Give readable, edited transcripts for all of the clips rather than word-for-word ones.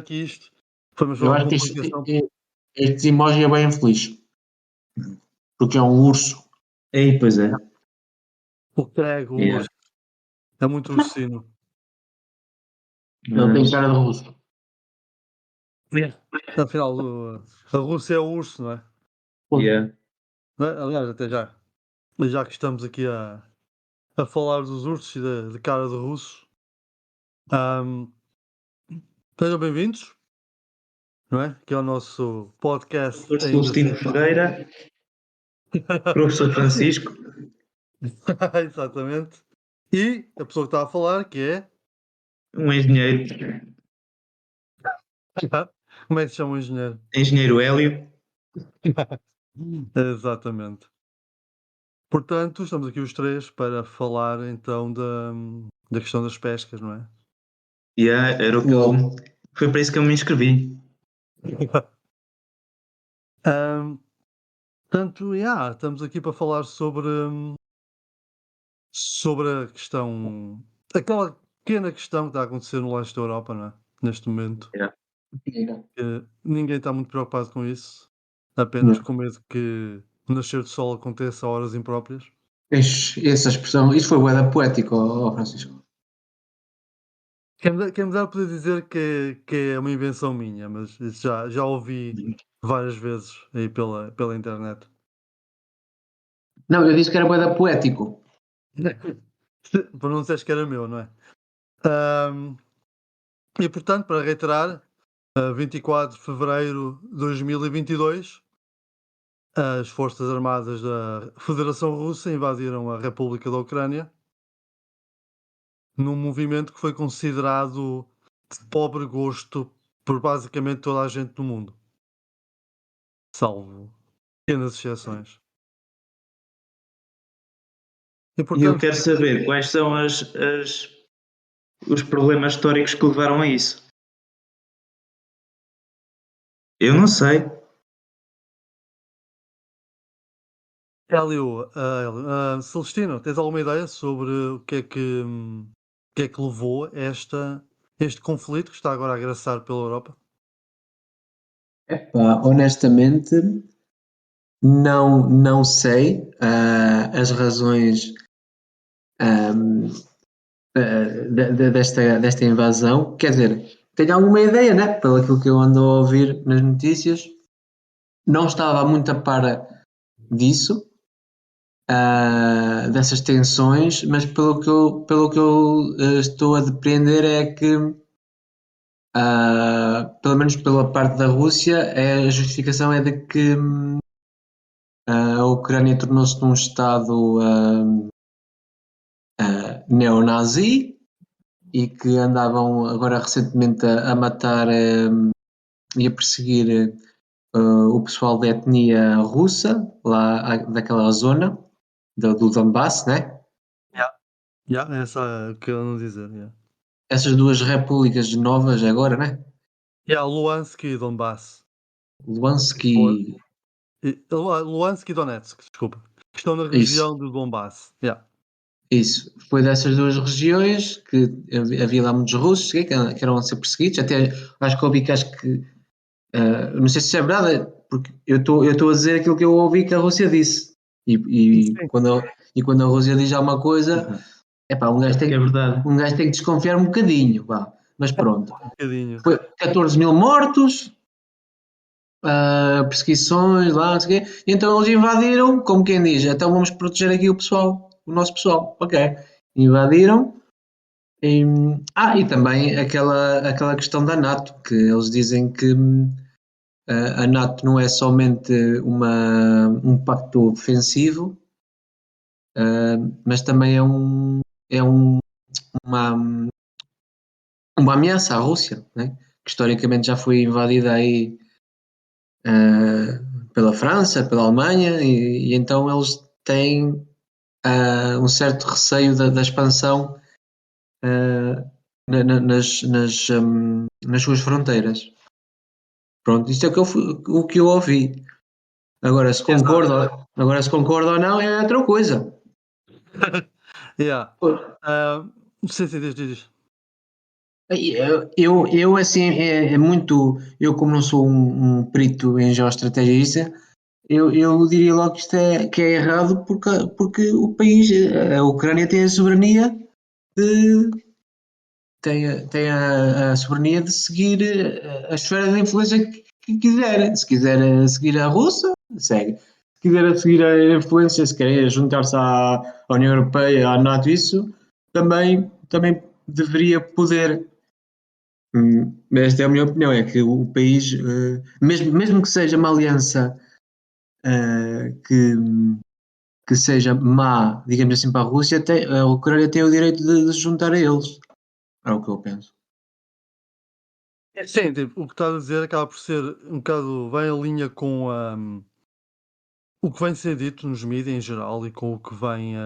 aqui isto. Foi uma Eu acho que complicação. este emoji é bem infeliz. Porque é um urso. Ei, pois é. O prego, o Yeah. urso. É muito ursino. Ele tem cara de russo. Afinal, a Rússia é o urso, não é? Yeah. Não é? Aliás, até já que estamos aqui a falar dos ursos e de cara de russo, sejam bem-vindos, não é? Que é o nosso podcast. Professor Celestino Ferreira, professor Francisco. Exatamente. E a pessoa que está a falar, que é. Um engenheiro. Como é que se chama o engenheiro? Engenheiro Hélio. Exatamente. Portanto, estamos aqui os três para falar então da questão das pescas, não é? Yeah, era o que eu... Foi para isso que eu me inscrevi. Portanto, estamos aqui para falar sobre a questão, aquela pequena questão que está a acontecer no leste da Europa, não é? Neste momento. Yeah. Que ninguém está muito preocupado com isso, apenas com medo que o nascer do sol aconteça a horas impróprias. Essa expressão, isso foi bué da poético, Francisco. Quem me dera poder dizer que é uma invenção minha, mas isso já ouvi várias vezes aí pela internet. Não, eu disse que era bué da poético. Para não dizeres que era meu, não é? E portanto, para reiterar, 24 de fevereiro de 2022, as Forças Armadas da Federação Russa invadiram a República da Ucrânia num movimento que foi considerado de pobre gosto por basicamente toda a gente do mundo, salvo pequenas exceções. E E eu portanto, quero saber quais são os problemas históricos que levaram a isso. Eu não sei. Hélio, Celestino, tens alguma ideia sobre o que é que levou a este conflito que está agora a agressar pela Europa? Epá, honestamente, não sei as razões desta invasão. Quer dizer, tenho alguma ideia, né? Pelo aquilo que eu ando a ouvir nas notícias. Não estava muito a par disso, dessas tensões, mas pelo que eu estou a depreender é que, pelo menos pela parte da Rússia, a justificação é de que a Ucrânia tornou-se num Estado neonazi e que andavam agora recentemente a matar e a perseguir o pessoal da etnia russa, lá daquela zona do Donbass, né? Essa que eu não dizer. Essas duas repúblicas novas agora, né? Luhansk e Donbass. Luhansk. Luhansk e Donetsk, desculpa. Que estão na Isso. região do Donbass. Isso, foi dessas duas regiões que havia lá muitos russos que eram a ser perseguidos. Até acho que ouvi que não sei se isso é verdade, porque eu estou a dizer aquilo que eu ouvi que a Rússia disse. E quando a Rússia diz alguma coisa, um gajo tem, É verdade. um gajo tem que desconfiar um bocadinho, vá. Mas pronto. Um bocadinho. Foi 14 mil mortos, perseguições lá, não sei o quê. E então eles invadiram, como quem diz, então vamos proteger aqui o nosso pessoal. Ok. Invadiram. E também aquela questão da NATO, que eles dizem que a NATO não é somente um pacto defensivo, mas também é uma ameaça à Rússia, né? Que historicamente já foi invadida aí pela França, pela Alemanha, e então eles têm um certo receio da expansão nas suas fronteiras. Pronto, isto é o que eu ouvi. Agora, se concorda ou não, é outra coisa. Sim, diz. Eu assim, é muito. Eu, como não sou um perito em geoestratégia, eu diria logo que é errado porque o país, a Ucrânia tem a soberania de, tem a soberania de seguir a esfera de influência que quiser. Se quiser seguir a Rússia, segue. Se quiser seguir a influência, se quer juntar-se à União Europeia, à NATO, isso também deveria poder. Esta é a minha opinião, é que o país, mesmo que seja uma aliança que seja má, digamos assim, para a Rússia, a Ucrânia tem o direito de se juntar a eles. É o que eu penso. Sim, tipo, o que estás a dizer acaba por ser um bocado, vai em linha com o que vem ser dito nos mídias em geral e com o que vem,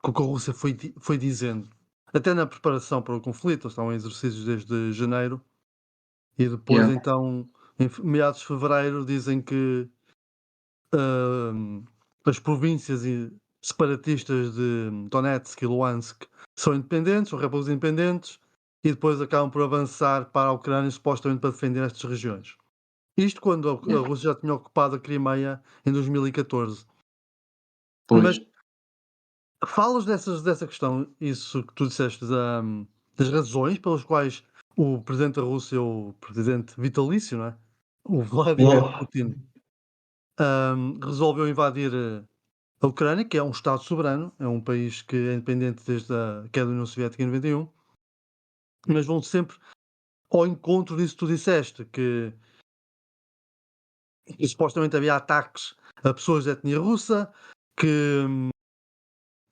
com o que a Rússia foi dizendo. Até na preparação para o conflito, eles estão em exercícios desde janeiro e depois Yeah. então, em meados de fevereiro, dizem que as províncias separatistas de Donetsk e Luhansk são independentes, são repúblicas independentes, e depois acabam por avançar para a Ucrânia supostamente para defender estas regiões. Isto quando a Rússia já tinha ocupado a Crimeia em 2014. Pois. Mas falas dessa questão, isso que tu disseste, das razões pelas quais o presidente da Rússia, o presidente vitalício, não é? O Vladimir Yeah. Putin, resolveu invadir a Ucrânia, que é um Estado soberano, é um país que é independente desde a queda da União Soviética em 91, mas vão sempre ao encontro disso que tu disseste, que supostamente havia ataques a pessoas de etnia russa, que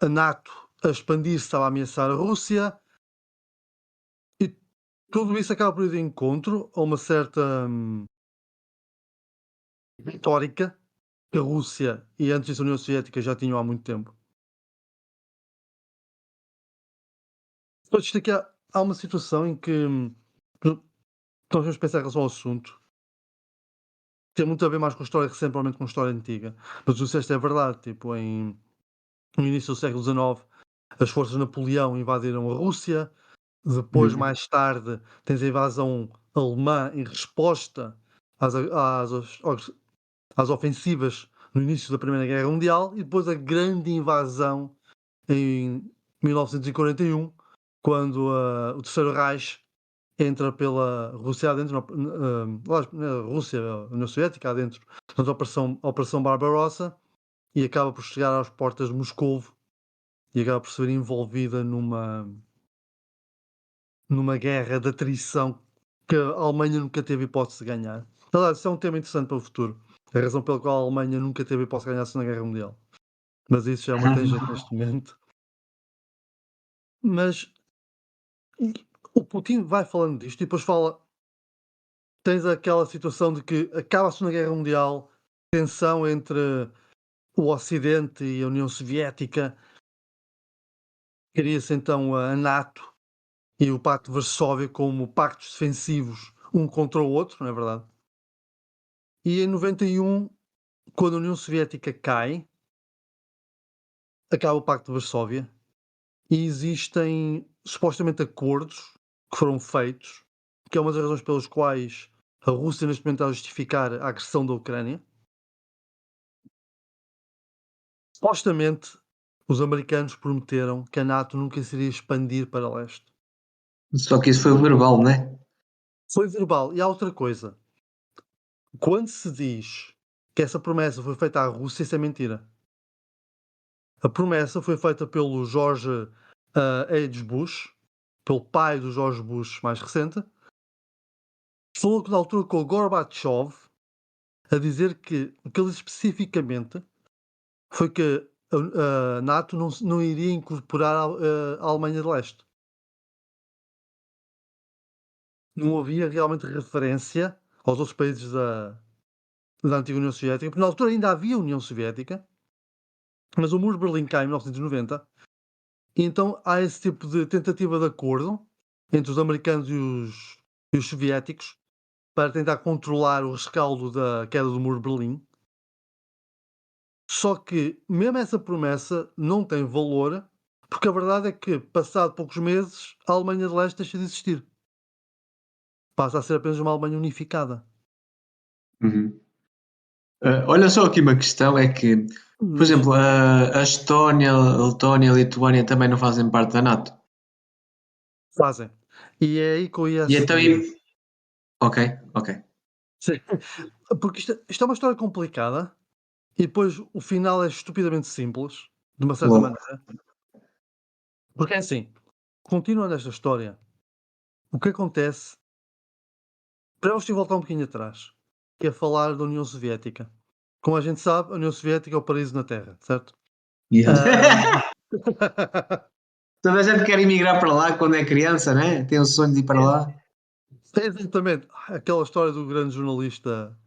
a NATO a expandir-se estava a ameaçar a Rússia, e tudo isso acaba por ir de encontro a uma certa retórica que a Rússia e antes disso a União Soviética já tinham há muito tempo. Depois isto aqui há uma situação em que nós vamos pensar em relação ao assunto, tem muito a ver mais com a história recente, provavelmente com a história antiga. Mas o que disseste é verdade, tipo, no início do século XIX, as forças de Napoleão invadiram a Rússia, depois, mais tarde, tens a invasão alemã em resposta às, às ofensivas no início da Primeira Guerra Mundial, e depois a grande invasão em 1941, quando o Terceiro Reich entra pela Rússia adentro, na Rússia, a União Soviética adentro, na Operação Barbarossa, e acaba por chegar às portas de Moscovo e acaba por ser envolvida numa guerra de atrição que a Alemanha nunca teve hipótese de ganhar. Aliás, isso é um tema interessante para o futuro. A razão pela qual a Alemanha nunca teve hipótese de ganhar a Segunda Guerra Mundial. Mas isso já é uma tangente neste momento. Mas o Putin vai falando disto e depois fala. Tens aquela situação de que acaba a Segunda Guerra Mundial, tensão entre o Ocidente e a União Soviética, cria-se então a NATO e o Pacto de Varsóvia como pactos defensivos um contra o outro, não é verdade? E em 91, quando a União Soviética cai, acaba o Pacto de Varsóvia e existem supostamente acordos que foram feitos, que é uma das razões pelas quais a Rússia neste momento está a justificar a agressão da Ucrânia. Supostamente, os americanos prometeram que a NATO nunca se iria expandir para leste. Só que isso foi verbal, né? Foi verbal. E há outra coisa. Quando se diz que essa promessa foi feita à Rússia, isso é mentira. A promessa foi feita pelo George H. Bush, pelo pai do George Bush mais recente, falou que na altura com o Gorbachev a dizer que o que ele disse especificamente foi que a NATO não iria incorporar a Alemanha de Leste. Não havia realmente referência aos outros países da antiga União Soviética, porque na altura ainda havia União Soviética, mas o muro de Berlim cai em 1990, e então há esse tipo de tentativa de acordo entre os americanos e os soviéticos para tentar controlar o rescaldo da queda do muro de Berlim. Só que mesmo essa promessa não tem valor, porque a verdade é que, passado poucos meses, a Alemanha de Leste deixa de existir. passa a ser apenas uma Alemanha unificada. Uhum. Olha só aqui uma questão, é que, por exemplo, a Estónia, a Letónia e a Lituânia também não fazem parte da NATO. Fazem. E é aí que eu ia E então, seguir. ok, ok. Sim. Porque isto é uma história complicada e depois o final é estupidamente simples, de uma certa Logo. maneira. Porque é assim, continuando esta história, o que acontece, para eu voltar um bocadinho atrás, que é falar da União Soviética. Como a gente sabe, a União Soviética é o paraíso na Terra, certo? Yeah. Toda a gente quer emigrar para lá quando é criança, né? Tem o sonho de ir para lá. É exatamente. Aquela história do grande jornalista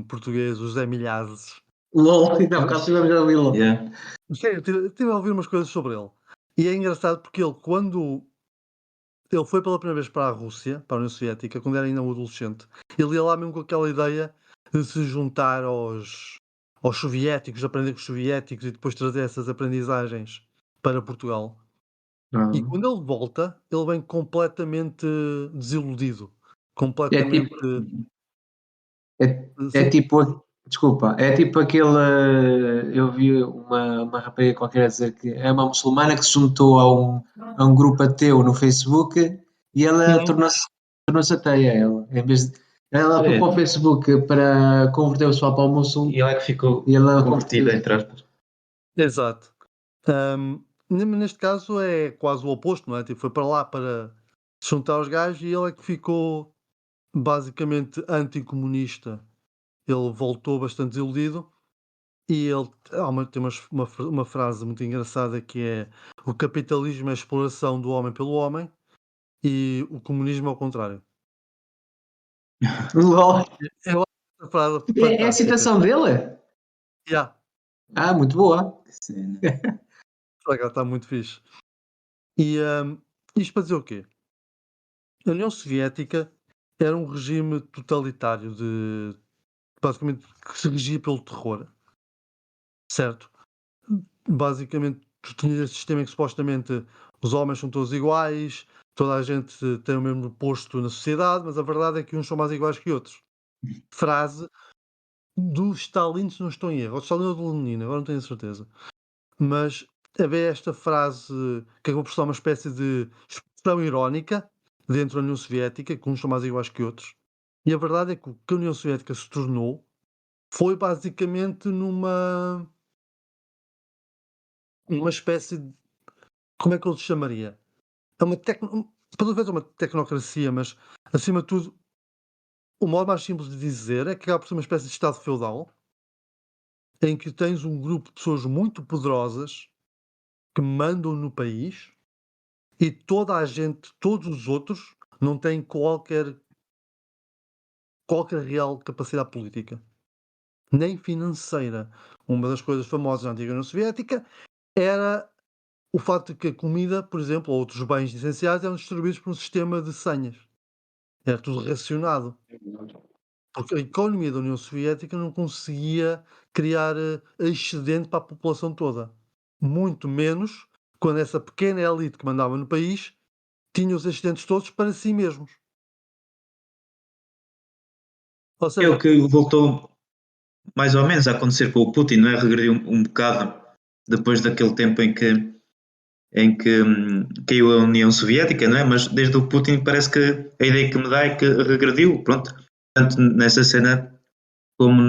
português, o José Milhazes. LOL, ainda há bocado estivemos a ouvi-lo. Yeah. Sim, eu tive a ouvir umas coisas sobre ele. E é engraçado porque ele, quando ele foi pela primeira vez para a Rússia, para a União Soviética, quando era ainda um adolescente, ele ia lá mesmo com aquela ideia de se juntar aos soviéticos, aprender com os soviéticos e depois trazer essas aprendizagens para Portugal. E quando ele volta, ele vem completamente desiludido. É Completamente. tipo, é Sim, tipo, desculpa, é tipo aquele, eu vi uma rapariga qualquer a dizer que é uma muçulmana que se juntou a um grupo ateu no Facebook e ela uhum, tornou-se ateia, ela. Em vez de, ela foi É. para o Facebook para converter o pessoal para o muçulmano E ela é que ficou e ela convertida, entre aspas. exato. Neste caso é quase o oposto, não é? Tipo, foi para lá para se juntar aos gajos e ele é que ficou basicamente anticomunista. Ele voltou bastante desiludido e ele tem uma frase muito engraçada que é: o capitalismo é a exploração do homem pelo homem e o comunismo é o contrário. LOL. Eu acho essa frase É a fantástica. citação dele? Yeah, Ah, muito boa. Sim. está muito fixe. E isto para dizer o quê? A União Soviética era um regime totalitário de basicamente que se regia pelo terror, certo? Basicamente, tu tinhas este sistema em que supostamente os homens são todos iguais, toda a gente tem o mesmo posto na sociedade, mas a verdade é que uns são mais iguais que outros. Frase do Stalin, se não estou em erro, ou do Stalin ou do Lenin, agora não tenho a certeza. Mas havia esta frase que acabou por ser uma espécie de expressão irónica dentro da União Soviética, que uns são mais iguais que outros. E a verdade é que o que a União Soviética se tornou foi basicamente numa espécie de. Como é que eu lhe chamaria? É uma pelo menos é uma tecnocracia, mas acima de tudo, o modo mais simples de dizer é que acaba por ser uma espécie de Estado feudal em que tens um grupo de pessoas muito poderosas que mandam no país e toda a gente, todos os outros, não têm qualquer real capacidade política, nem financeira. Uma das coisas famosas da antiga União Soviética era o facto de que a comida, por exemplo, ou outros bens essenciais eram distribuídos por um sistema de senhas. Era tudo racionado. Porque a economia da União Soviética não conseguia criar excedente para a população toda. Muito menos quando essa pequena elite que mandava no país tinha os excedentes todos para si mesmos. Ou É o seja, que voltou mais ou menos a acontecer com o Putin, não é? Regrediu um bocado depois daquele tempo em que caiu a União Soviética, não é? Mas desde o Putin parece que a ideia que me dá é que regrediu, pronto. Tanto nessa cena como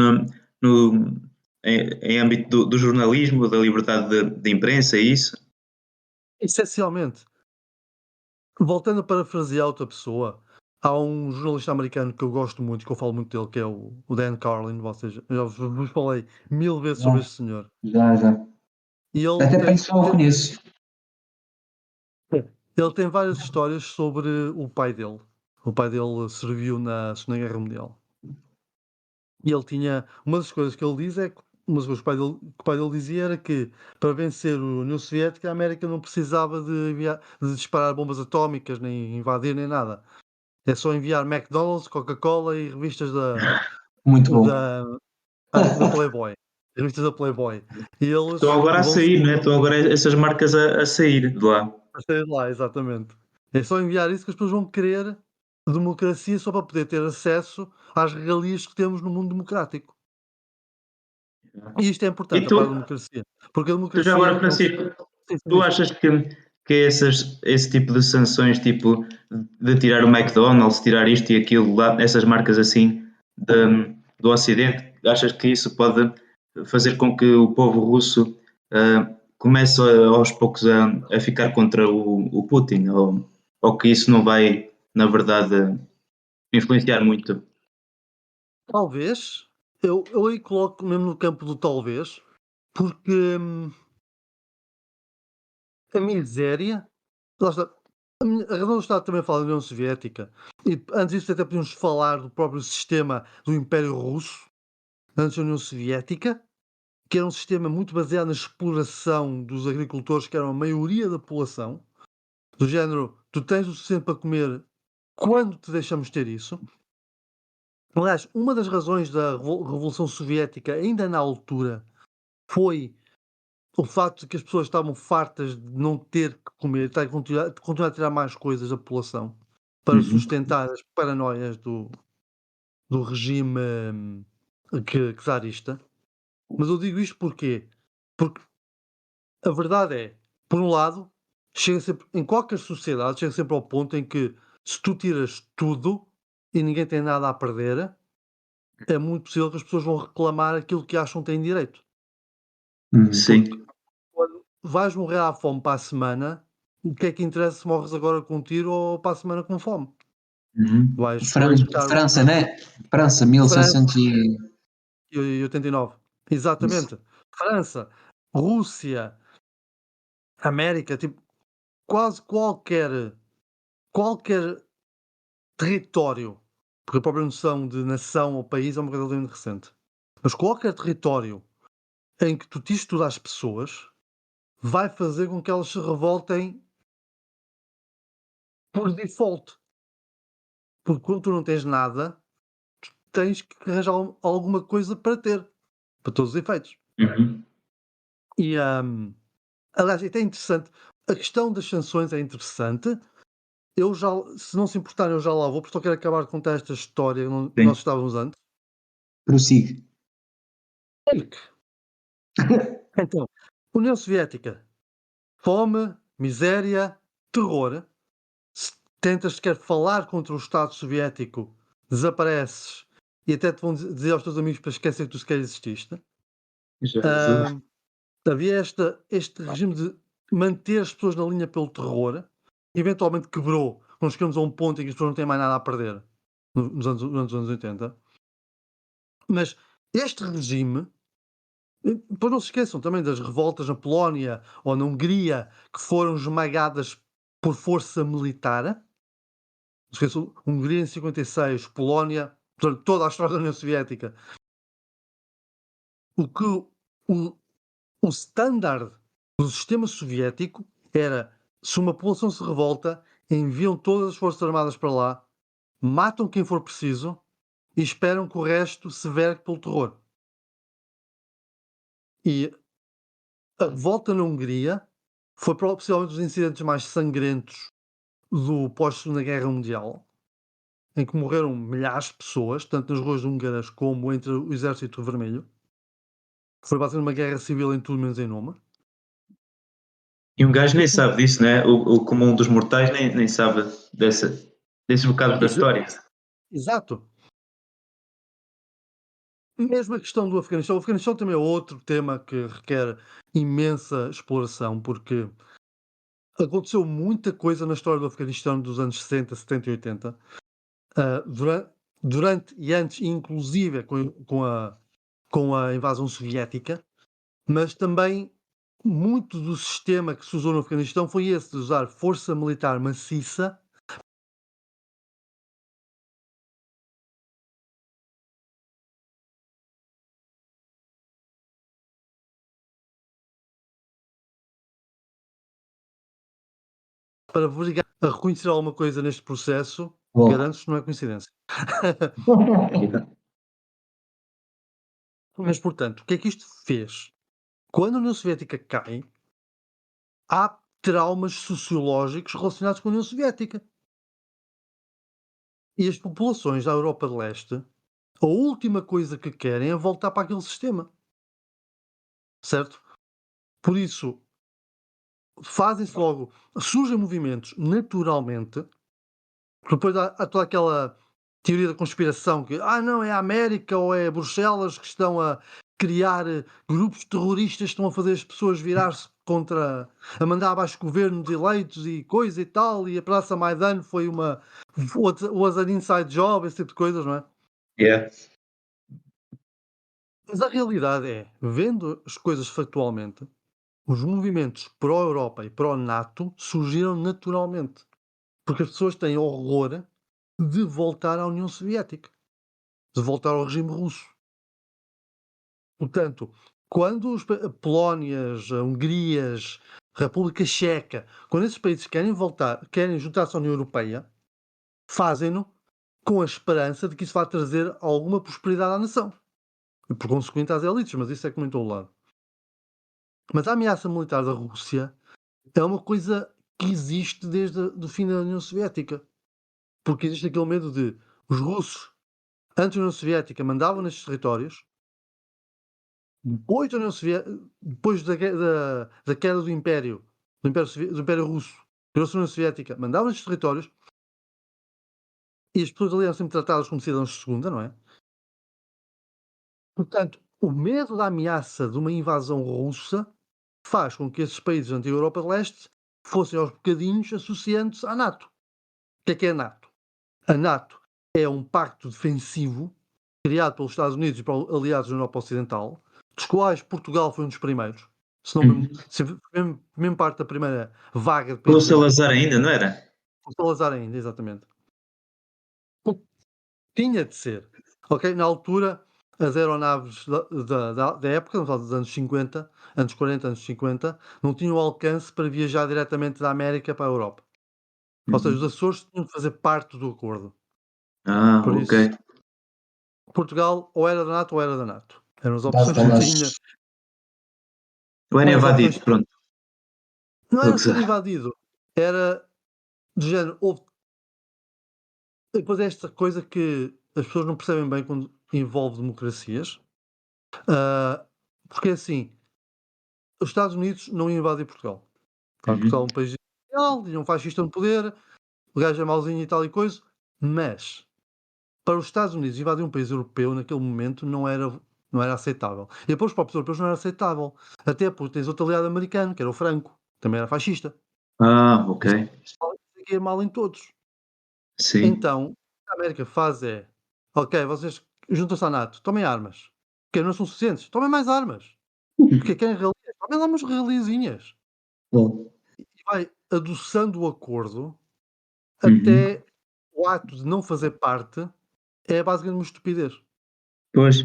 em âmbito do jornalismo, da liberdade de imprensa e isso. essencialmente, voltando a parafrasear outra pessoa, há um jornalista americano que eu gosto muito, que eu falo muito dele, que é o Dan Carlin. Vocês, eu já vos falei 1000 vezes sobre Já, este senhor. já. E ele Até para tem, isso eu o conheço. ele tem várias histórias sobre o pai dele. O pai dele serviu na Segunda Guerra Mundial. E ele tinha. Uma das coisas que ele diz é que. Uma das coisas que o pai dele dizia era que para vencer a União Soviética a América não precisava de disparar bombas atómicas, nem invadir, nem nada. É só enviar McDonald's, Coca-Cola e revistas Muito bom. da Playboy. Revistas da Playboy. E Estão eles agora a vão se sair, não é? Estão agora essas marcas a sair de lá. sair de lá, exatamente. É só enviar isso que as pessoas vão querer democracia só para poder ter acesso às regalias que temos no mundo democrático. E isto é E importante, a tu, parte da democracia, porque a tu já agora, democracia é um Francisco, sim, sim, tu diz. achas que esse tipo de sanções, tipo de tirar o McDonald's, tirar isto e aquilo, lá, essas marcas assim do Ocidente, achas que isso pode fazer com que o povo russo comece aos poucos a ficar contra o Putin? Ou que isso não vai, na verdade, influenciar muito? Talvez, eu aí coloco mesmo no campo do talvez, porque, a miséria lá está, a razão do Estado também fala da União Soviética, e antes disso até podíamos falar do próprio sistema do Império Russo, antes da União Soviética, que era um sistema muito baseado na exploração dos agricultores, que eram a maioria da população, do género, tu tens o suficiente para comer quando te deixamos ter isso. Aliás, uma das razões da Revolução Soviética, ainda na altura, foi o facto de que as pessoas estavam fartas de não ter que comer, estar a continuar a tirar mais coisas da população para Uhum. sustentar as paranoias do regime czarista. Mas eu digo isto porquê? Porque a verdade é, por um lado, chega sempre, em qualquer sociedade, chega sempre ao ponto em que se tu tiras tudo e ninguém tem nada a perder, é muito possível que as pessoas vão reclamar aquilo que acham que têm direito. Porque Sim. quando vais morrer à fome para a semana, o que é que interessa se morres agora com tiro ou para a semana com fome? Uhum. Vais buscar França, né? França, França 1600 e... e 89. Exatamente. França, Rússia, América, tipo, quase qualquer território, porque a própria noção de nação ou país é uma coisa relativamente recente. Mas qualquer território em que tu tires tudo às pessoas, vai fazer com que elas se revoltem por default. Porque quando tu não tens nada, tens que arranjar alguma coisa para ter, para todos os efeitos. Uhum. E, aliás, até é interessante, a questão das sanções é interessante. Eu já, se não se importarem, eu já lá vou, porque só quero acabar de contar esta história que nós Sim. estávamos antes. Prossigue. Eric. Então, União Soviética, fome, miséria, terror. Se tentas sequer falar contra o Estado Soviético, desapareces e até te vão dizer aos teus amigos para esquecer que tu sequer exististe. Jesus. Ahm, Havia este regime de manter as pessoas na linha pelo terror, eventualmente quebrou quando chegamos a um ponto em que as pessoas não têm mais nada a perder, nos anos 80. Mas este regime, depois não se esqueçam também das revoltas na Polónia ou na Hungria, que foram esmagadas por força militar. Não se esqueçam, Hungria em 56, Polónia, portanto, toda a história da União Soviética. O que o standard do sistema soviético era, se uma população se revolta, enviam todas as forças armadas para lá, matam quem for preciso e esperam que o resto se vergue pelo terror. E a revolta na Hungria foi possivelmente um dos incidentes mais sangrentos do pós-Segunda Guerra Mundial, em que morreram milhares de pessoas, tanto nas ruas húngaras como entre o Exército Vermelho. Foi basicamente uma guerra civil em tudo menos em nome. E um gajo E o nem que sabe disso, né? O comum dos mortais nem sabe desses bocados da Isso, história. exato. Mesmo a questão do Afeganistão. O Afeganistão também é outro tema que requer imensa exploração, porque aconteceu muita coisa na história do Afeganistão dos anos 60, 70 e 80, durante e antes, inclusive com a invasão soviética, mas também muito do sistema que se usou no Afeganistão foi esse de usar força militar maciça para obrigar a reconhecer alguma coisa neste processo. Bom. Garanto que não é coincidência. Mas, portanto, o que é que isto fez? Quando a União Soviética cai, há traumas sociológicos relacionados com a União Soviética. E as populações da Europa de Leste, a última coisa que querem é voltar para aquele sistema, certo? Por isso, fazem-se logo, surgem movimentos naturalmente, porque depois há toda aquela teoria da conspiração que, não, é a América ou é Bruxelas que estão a criar grupos terroristas que estão a fazer as pessoas virar-se contra, a mandar abaixo governos eleitos e coisa e tal, e a Praça Maidan foi was an inside job, esse tipo de coisas, não é? Yeah. Mas a realidade é, vendo as coisas factualmente, os movimentos pró-Europa e pró-NATO surgiram naturalmente, porque as pessoas têm horror de voltar à União Soviética, de voltar ao regime russo. Portanto, quando Polónias, Hungrias, República Checa, quando esses países querem voltar, querem juntar-se à União Europeia, fazem-no com a esperança de que isso vai trazer alguma prosperidade à nação. E por consequente às elites, mas isso é como em todo lado. Mas a ameaça militar da Rússia é uma coisa que existe desde o fim da União Soviética. Porque existe aquele medo de os russos, antes da União Soviética, mandavam nestes territórios, depois, depois da queda do Império, do Império Russo, criou-se a União Soviética, mandavam nestes territórios e as pessoas ali eram sempre tratadas como cidadãos de segunda, não é? Portanto, o medo da ameaça de uma invasão russa faz com que esses países da antiga Europa de Leste fossem aos bocadinhos associando-se à NATO. O que é a NATO? A NATO é um pacto defensivo criado pelos Estados Unidos e pelos aliados da Europa Ocidental, dos quais Portugal foi um dos primeiros, se não mesmo parte da primeira vaga de Com o países da NATO. Salazar ainda, não era? O Salazar ainda, exatamente. Tinha de ser. Ok? Na altura, as aeronaves da época, dos anos 50, anos 40, anos 50, não tinham alcance para viajar diretamente da América para a Europa. Ou seja, os Açores tinham de fazer parte do acordo. Por Ok. isso, Portugal ou era da NATO ou era da NATO. Eram as opções que tinha. Ou era Eram as opções invadido, que... pronto. Não Estou a era ser gozar. invadido. Era do género. Depois é esta coisa que as pessoas não percebem bem quando envolve democracias. Porque assim, os Estados Unidos não iam invadir Portugal. Claro que Portugal é um país imperial, tinha um fascista no poder, o gajo é mauzinho e tal e coisa, mas para os Estados Unidos invadir um país europeu naquele momento não era aceitável. E depois para os próprios europeus não era aceitável. Até porque tens outro aliado americano, que era o Franco, também era fascista. Ok. Isso ia mal em todos. Sim. Então, o que a América faz é: ok, vocês juntam-se à NATO, tomem armas. Porque não são suficientes, tomem mais armas. Porque querem realias, tomem lá umas realiazinhas. E vai adoçando o acordo até o ato de não fazer parte é basicamente uma estupidez. Pois.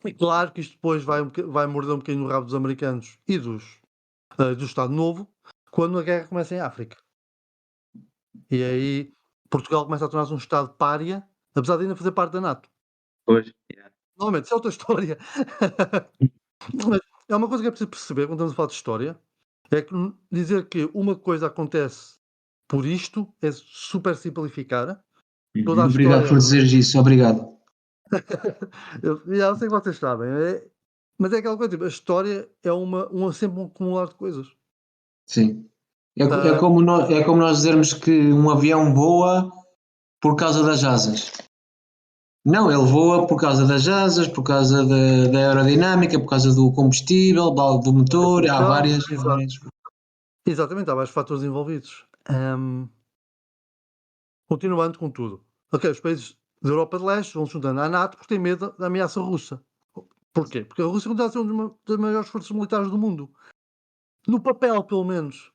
E claro que isto depois vai morder um bocadinho no rabo dos americanos e do Estado Novo quando a guerra começa em África. E aí Portugal começa a tornar-se um Estado pária, apesar de ainda fazer parte da NATO. Pois. Yeah. Normalmente, isso é outra história. Mas é uma coisa que é preciso perceber quando estamos a falar de história, é que dizer que uma coisa acontece por isto é super simplificar. Toda a Obrigado história por dizeres isso, obrigado. eu sei que vocês sabem, mas é aquela coisa, tipo, a história é sempre um acumular de coisas. Sim. É Ah, como nós dizermos que um avião voa por causa das asas. Não, ele voa por causa das asas, por causa da aerodinâmica, por causa do combustível, do motor, há propulsão, várias. exatamente, há vários fatores envolvidos. Continuando com tudo. Ok, os países da Europa de Leste vão se juntando à NATO porque têm medo da ameaça russa. Porquê? Porque a Rússia continua a ser uma das maiores forças militares do mundo. No papel, pelo menos.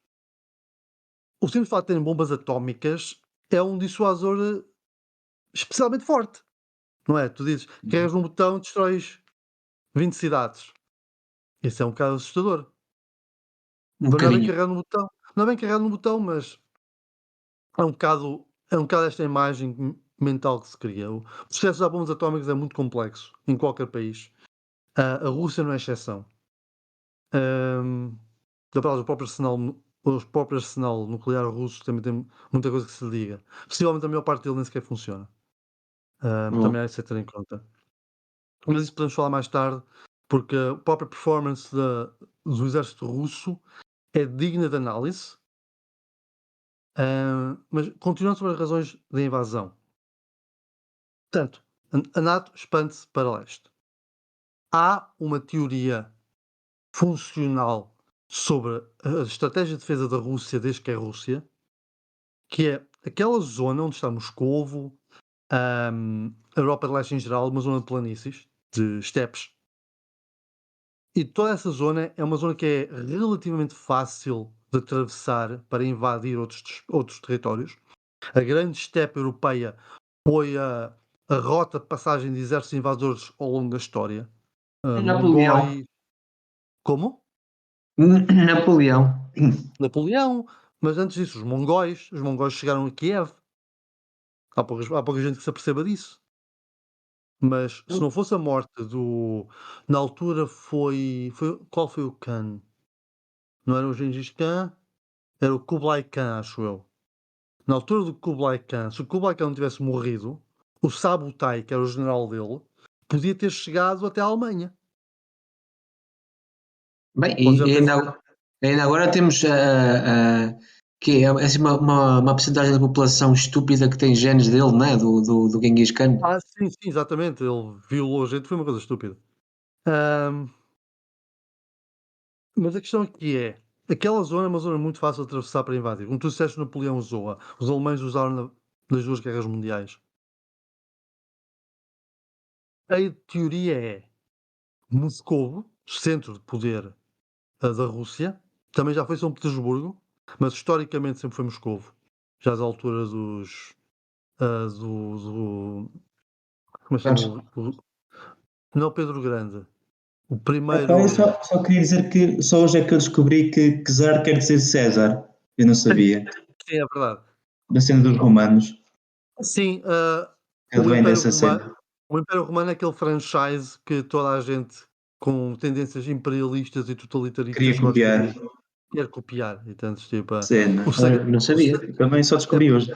O simples facto de terem bombas atómicas é um dissuasor especialmente forte. Não é? Tu dizes, carregas num botão e destróis 20 cidades. Isso é um bocado assustador. Um Não é bem bocadinho. carregar no botão. Não é bem carregar no botão, mas é um bocado esta imagem mental que se cria. O processo das bombas atómicas é muito complexo em qualquer país. A Rússia não é exceção. Da o próprio arsenal o próprio arsenal nuclear russo também tem muita coisa que se liga. Possivelmente a maior parte dele nem sequer funciona. Também é isso a ter em conta. Mas isso podemos falar mais tarde, porque a própria performance do exército russo é digna de análise. Mas continuando sobre as razões da invasão. Portanto, a NATO expande-se para leste. Há uma teoria funcional sobre a estratégia de defesa da Rússia desde que é Rússia, que é aquela zona onde está Moscovo, a Europa de Leste em geral, uma zona de planícies, de estepes, e toda essa zona é uma zona que é relativamente fácil de atravessar para invadir outros territórios. A grande estepe europeia foi a rota de passagem de exércitos invasores ao longo da história. Napoleão. Mongóis. Como? Napoleão. Napoleão. Mas antes disso, os mongóis chegaram a Kiev. Há pouca gente que se aperceba disso. Mas se não fosse a morte do. Na altura qual foi o Khan? Não era o Gengis Khan? Era o Kublai Khan, acho eu. Na altura do Kublai Khan, se o Kublai Khan não tivesse morrido, o Sabutai, que era o general dele, podia ter chegado até a Alemanha. Bem, Ou já e pensou? ainda agora temos que é assim, uma porcentagem da população estúpida que tem genes dele, não é? Do Genghis Khan. Sim, exatamente. Ele violou a gente, foi uma coisa estúpida. Ahm, mas a questão aqui é: aquela zona é uma zona muito fácil de atravessar para invadir. Como tu disseste, Napoleão usou-a. Os alemães usaram nas duas guerras mundiais. A teoria é: Moscovo, centro de poder da Rússia, também já foi São Petersburgo, mas historicamente sempre foi Moscovo. Já às alturas dos. Como é que se chama? Não o Pedro Grande. O Epá, eu primeiro. só queria dizer que só hoje é que eu descobri que Czar quer dizer César. Eu não sabia. Sim, é verdade. Da cena dos romanos. Sim, Ele o vem Império dessa Romano, cena. o Império Romano é aquele franchise que toda a gente com tendências imperialistas e totalitaristas Queria gosta copiar de quer copiar. E tanto, tipo, o cena. Não sabia. Também só é, descobri hoje.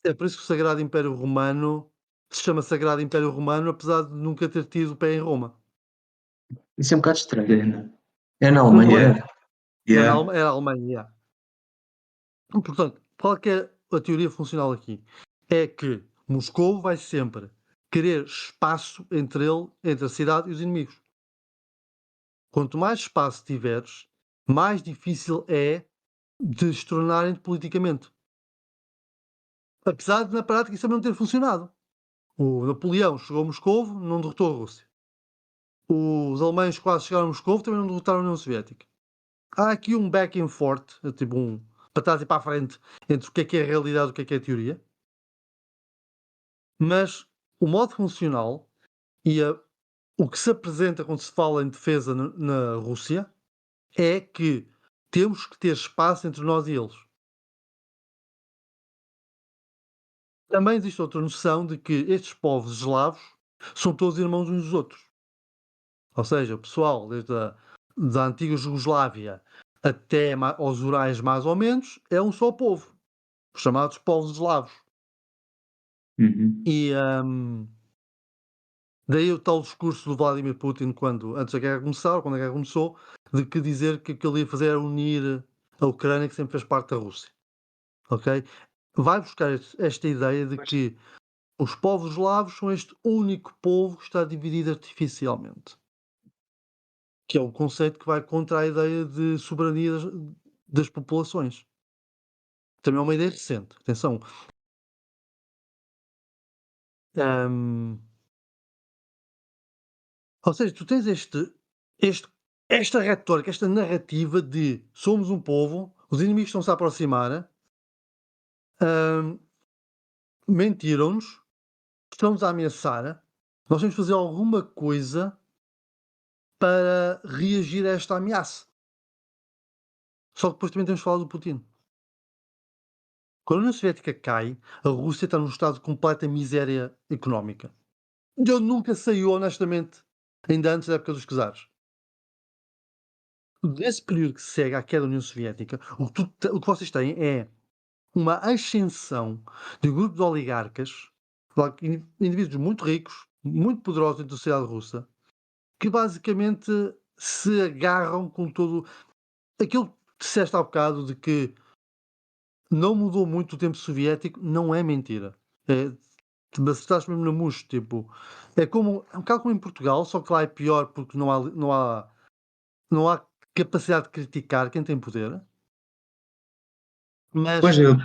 é por isso que o Sagrado Império Romano se chama Sagrado Império Romano, apesar de nunca ter tido pé em Roma. Isso é um bocado estranho. Cena. É na Não Alemanha. é? Yeah. Yeah. Era a Alemanha. Yeah. Portanto, qual é que é a teoria funcional aqui? É que Moscou vai sempre querer espaço entre a cidade e os inimigos. Quanto mais espaço tiveres, mais difícil é de se tornarem politicamente. Apesar de, na prática, isso também não ter funcionado. O Napoleão chegou a Moscovo, não derrotou a Rússia. Os alemães quase chegaram a Moscovo, também não derrotaram a União Soviética. Há aqui um back and forth, tipo um para trás e para a frente, entre o que é a realidade e o que é a teoria. Mas o modo funcional e o que se apresenta quando se fala em defesa na Rússia é que temos que ter espaço entre nós e eles. Também existe outra noção de que estes povos eslavos são todos irmãos uns dos outros. Ou seja, o pessoal desde da antiga Jugoslávia até aos Urais, mais ou menos, é um só povo, os chamados povos eslavos. Uhum. E daí o tal discurso do Vladimir Putin, antes da guerra começar, quando a guerra começou, de que dizer que o que ele ia fazer era unir a Ucrânia, que sempre fez parte da Rússia. Ok? Vai buscar esta ideia de que os povos eslavos são este único povo que está dividido artificialmente. Que é um conceito que vai contra a ideia de soberania das populações. Também é uma ideia recente. Atenção. Ahm, ou seja, tu tens este, esta retórica, esta narrativa de somos um povo, os inimigos estão-se a aproximar, ahm, mentiram-nos, estão-nos a ameaçar, nós temos de fazer alguma coisa para reagir a esta ameaça. Só que depois também temos de falar do Putin. Quando a União Soviética cai, a Rússia está num estado de completa miséria económica. Eu nunca saiu, honestamente, ainda antes da época dos czares. desse período que segue à queda da União Soviética, o que vocês têm é uma ascensão de um grupo de oligarcas, claro que indivíduos muito ricos, muito poderosos dentro da sociedade russa, que basicamente se agarram com todo aquilo que disseste há bocado de que não mudou muito o tempo soviético, não é mentira. Me acertaste mesmo no murcho, tipo, é um bocado como em Portugal, só que lá é pior porque não há capacidade de criticar quem tem poder, Pois, mas a sim,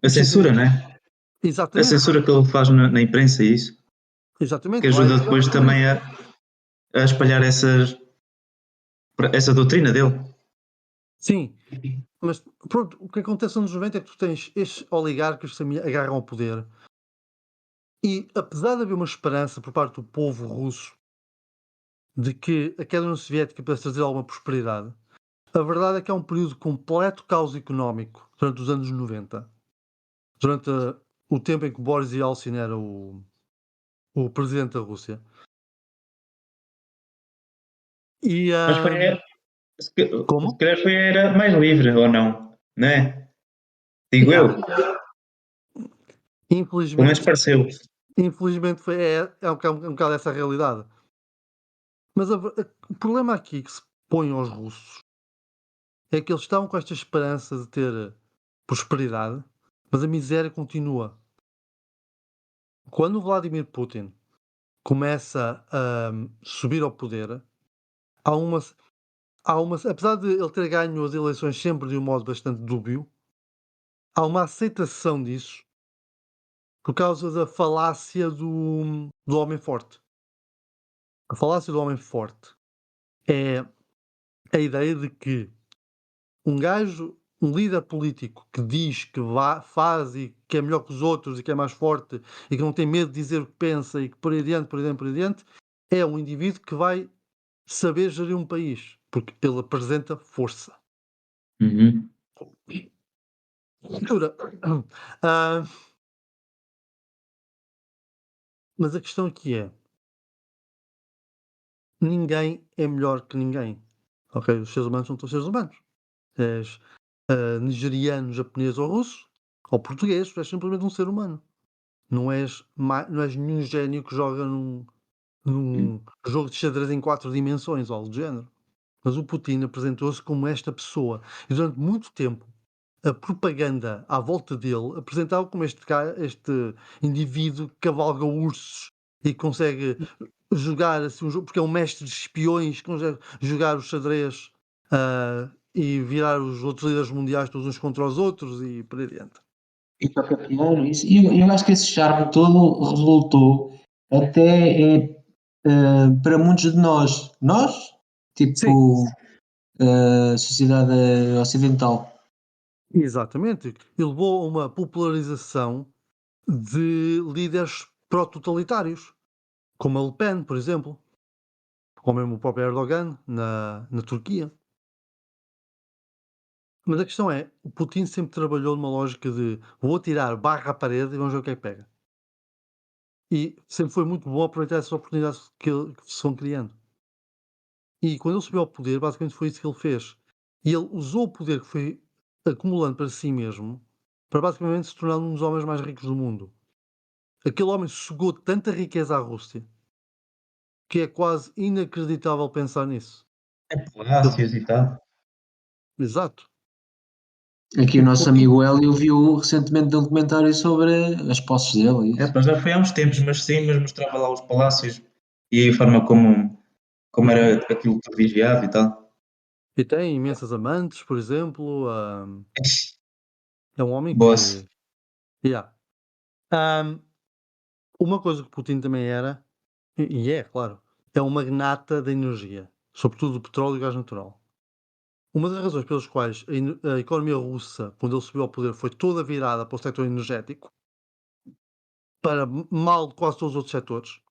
sim, censura, né? A exatamente, censura que ele faz na imprensa e isso, que exatamente, lá é ajuda pior depois por também isso. a espalhar essa doutrina dele. Sim, mas pronto, o que acontece nos 90 é que tu tens estes oligarcas que se agarram ao poder e apesar de haver uma esperança por parte do povo russo de que a queda da União Soviética pudesse trazer alguma prosperidade, a verdade é que é um período de completo caos económico durante os anos 90, durante o tempo em que Boris Yeltsin era o presidente da Rússia. E Mas foi, se como? calhar foi a era mais livre, ou não? Não é? Digo Yeah, eu. Pelo menos infelizmente, pareceu. infelizmente é um bocado essa a realidade. Mas o problema aqui que se põe aos russos é que eles estão com esta esperança de ter prosperidade, mas a miséria continua. Quando o Vladimir Putin começa a subir ao poder, há uma, apesar de ele ter ganho as eleições sempre de um modo bastante dúbio, há uma aceitação disso por causa da falácia do homem forte. A falácia do homem forte é a ideia de que um gajo, um líder político que diz que faz e que é melhor que os outros e que é mais forte e que não tem medo de dizer o que pensa e que por aí adiante, por aí adiante, por aí adiante, é um indivíduo que vai saber gerir um país, porque ele apresenta força. Uhum. Jura? Ah, mas a questão aqui é, ninguém é melhor que ninguém. Ok? Os seres humanos são todos seres humanos. És nigeriano, japonês ou russo, ou português, tu és simplesmente um ser humano. Não és nenhum gênio que joga num jogo de xadrez em 4 dimensões ou algo do género. Mas o Putin apresentou-se como esta pessoa. E durante muito tempo, a propaganda à volta dele apresentava como este indivíduo que cavalga ursos e consegue jogar assim um jogo, porque é um mestre de espiões, que consegue jogar o xadrez e virar os outros líderes mundiais todos uns contra os outros e por aí adiante. E toca piano, isso. E eu acho que esse charme todo resultou até para muitos de nós, Sim, tipo sociedade ocidental. exatamente. E levou a uma popularização de líderes pró-totalitários, como a Le Pen, por exemplo, ou mesmo o próprio Erdogan na Turquia. Mas a questão é, o Putin sempre trabalhou numa lógica de vou tirar barra à parede e vamos ver o que é que pega. E sempre foi muito bom aproveitar essas oportunidades que se vão criando. E quando ele subiu ao poder, basicamente foi isso que ele fez. E ele usou o poder que foi acumulando para si mesmo para basicamente se tornar um dos homens mais ricos do mundo. Aquele homem sugou tanta riqueza à Rússia que é quase inacreditável pensar nisso. É Ele- palácios e tal. Exato. Aqui o O nosso Putin, amigo Hélio viu recentemente um documentário sobre as posses dele. E É, isso. pá, já foi há uns tempos, mas sim, mas mostrava lá os palácios e a forma como era aquilo tudo vigiado e tal. e tem imensas amantes, por exemplo. É um homem Boss. que. Yeah. Ahm, uma coisa que Putin também era, e é, claro, é um magnata da energia, sobretudo do petróleo e gás natural. Uma das razões pelas quais a economia russa, quando ele subiu ao poder, foi toda virada para o setor energético, para mal de quase todos os outros setores,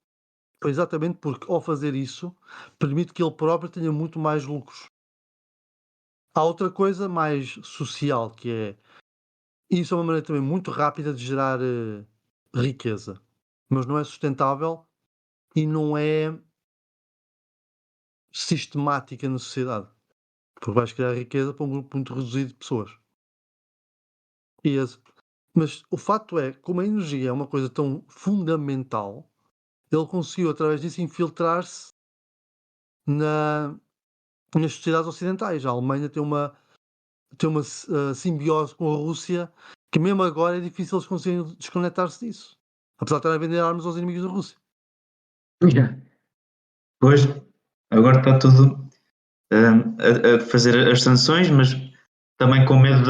foi exatamente porque, ao fazer isso, permite que ele próprio tenha muito mais lucros. Há outra coisa mais social, que é isso é uma maneira também muito rápida de gerar riqueza, mas não é sustentável e não é sistemática na sociedade. Porque vais criar riqueza para um grupo muito reduzido de pessoas. Mas o facto é, como a energia é uma coisa tão fundamental, ele conseguiu, através disso, infiltrar-se nas sociedades ocidentais. A Alemanha tem uma simbiose com a Rússia que mesmo agora é difícil eles conseguirem desconectar-se disso. Apesar de estarem a vender armas aos inimigos da Rússia. Yeah. Pois, agora está tudo a fazer as sanções, mas também com medo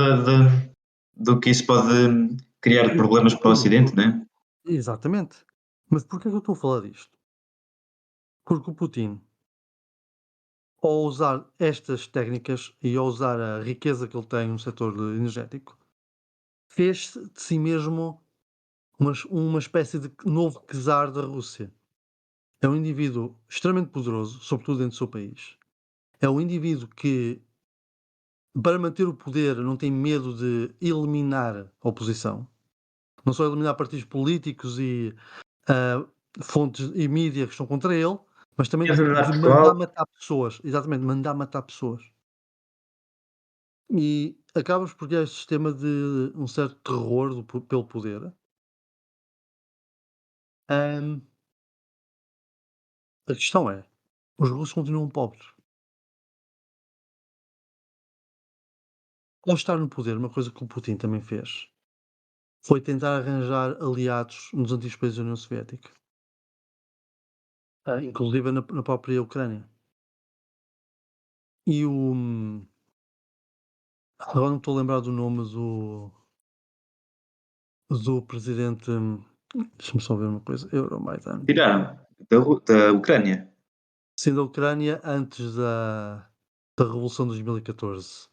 do que isso pode criar de problemas para o Ocidente, né? Exatamente. Mas porquê que eu estou a falar disto? Porque o Putin, ao usar estas técnicas e ao usar a riqueza que ele tem no setor energético, fez de si mesmo uma espécie de novo czar da Rússia. É um indivíduo extremamente poderoso, sobretudo dentro do seu país. É um indivíduo que, para manter o poder, não tem medo de eliminar a oposição. Não só eliminar partidos políticos e fontes e mídia que estão contra ele, mas também de mandar Pessoal, matar pessoas. Exatamente, mandar matar pessoas. E acabas por criar este sistema de um certo terror pelo poder. Ahm, a questão é, os russos continuam pobres. Ao estar no poder, uma coisa que o Putin também fez foi tentar arranjar aliados nos antigos países da União Soviética, inclusive na própria Ucrânia. E agora não estou a lembrar do nome do presidente. Deixa-me só ver uma coisa. Euromaidan. tiraram da Ucrânia. Sim, da Ucrânia antes da Revolução de 2014.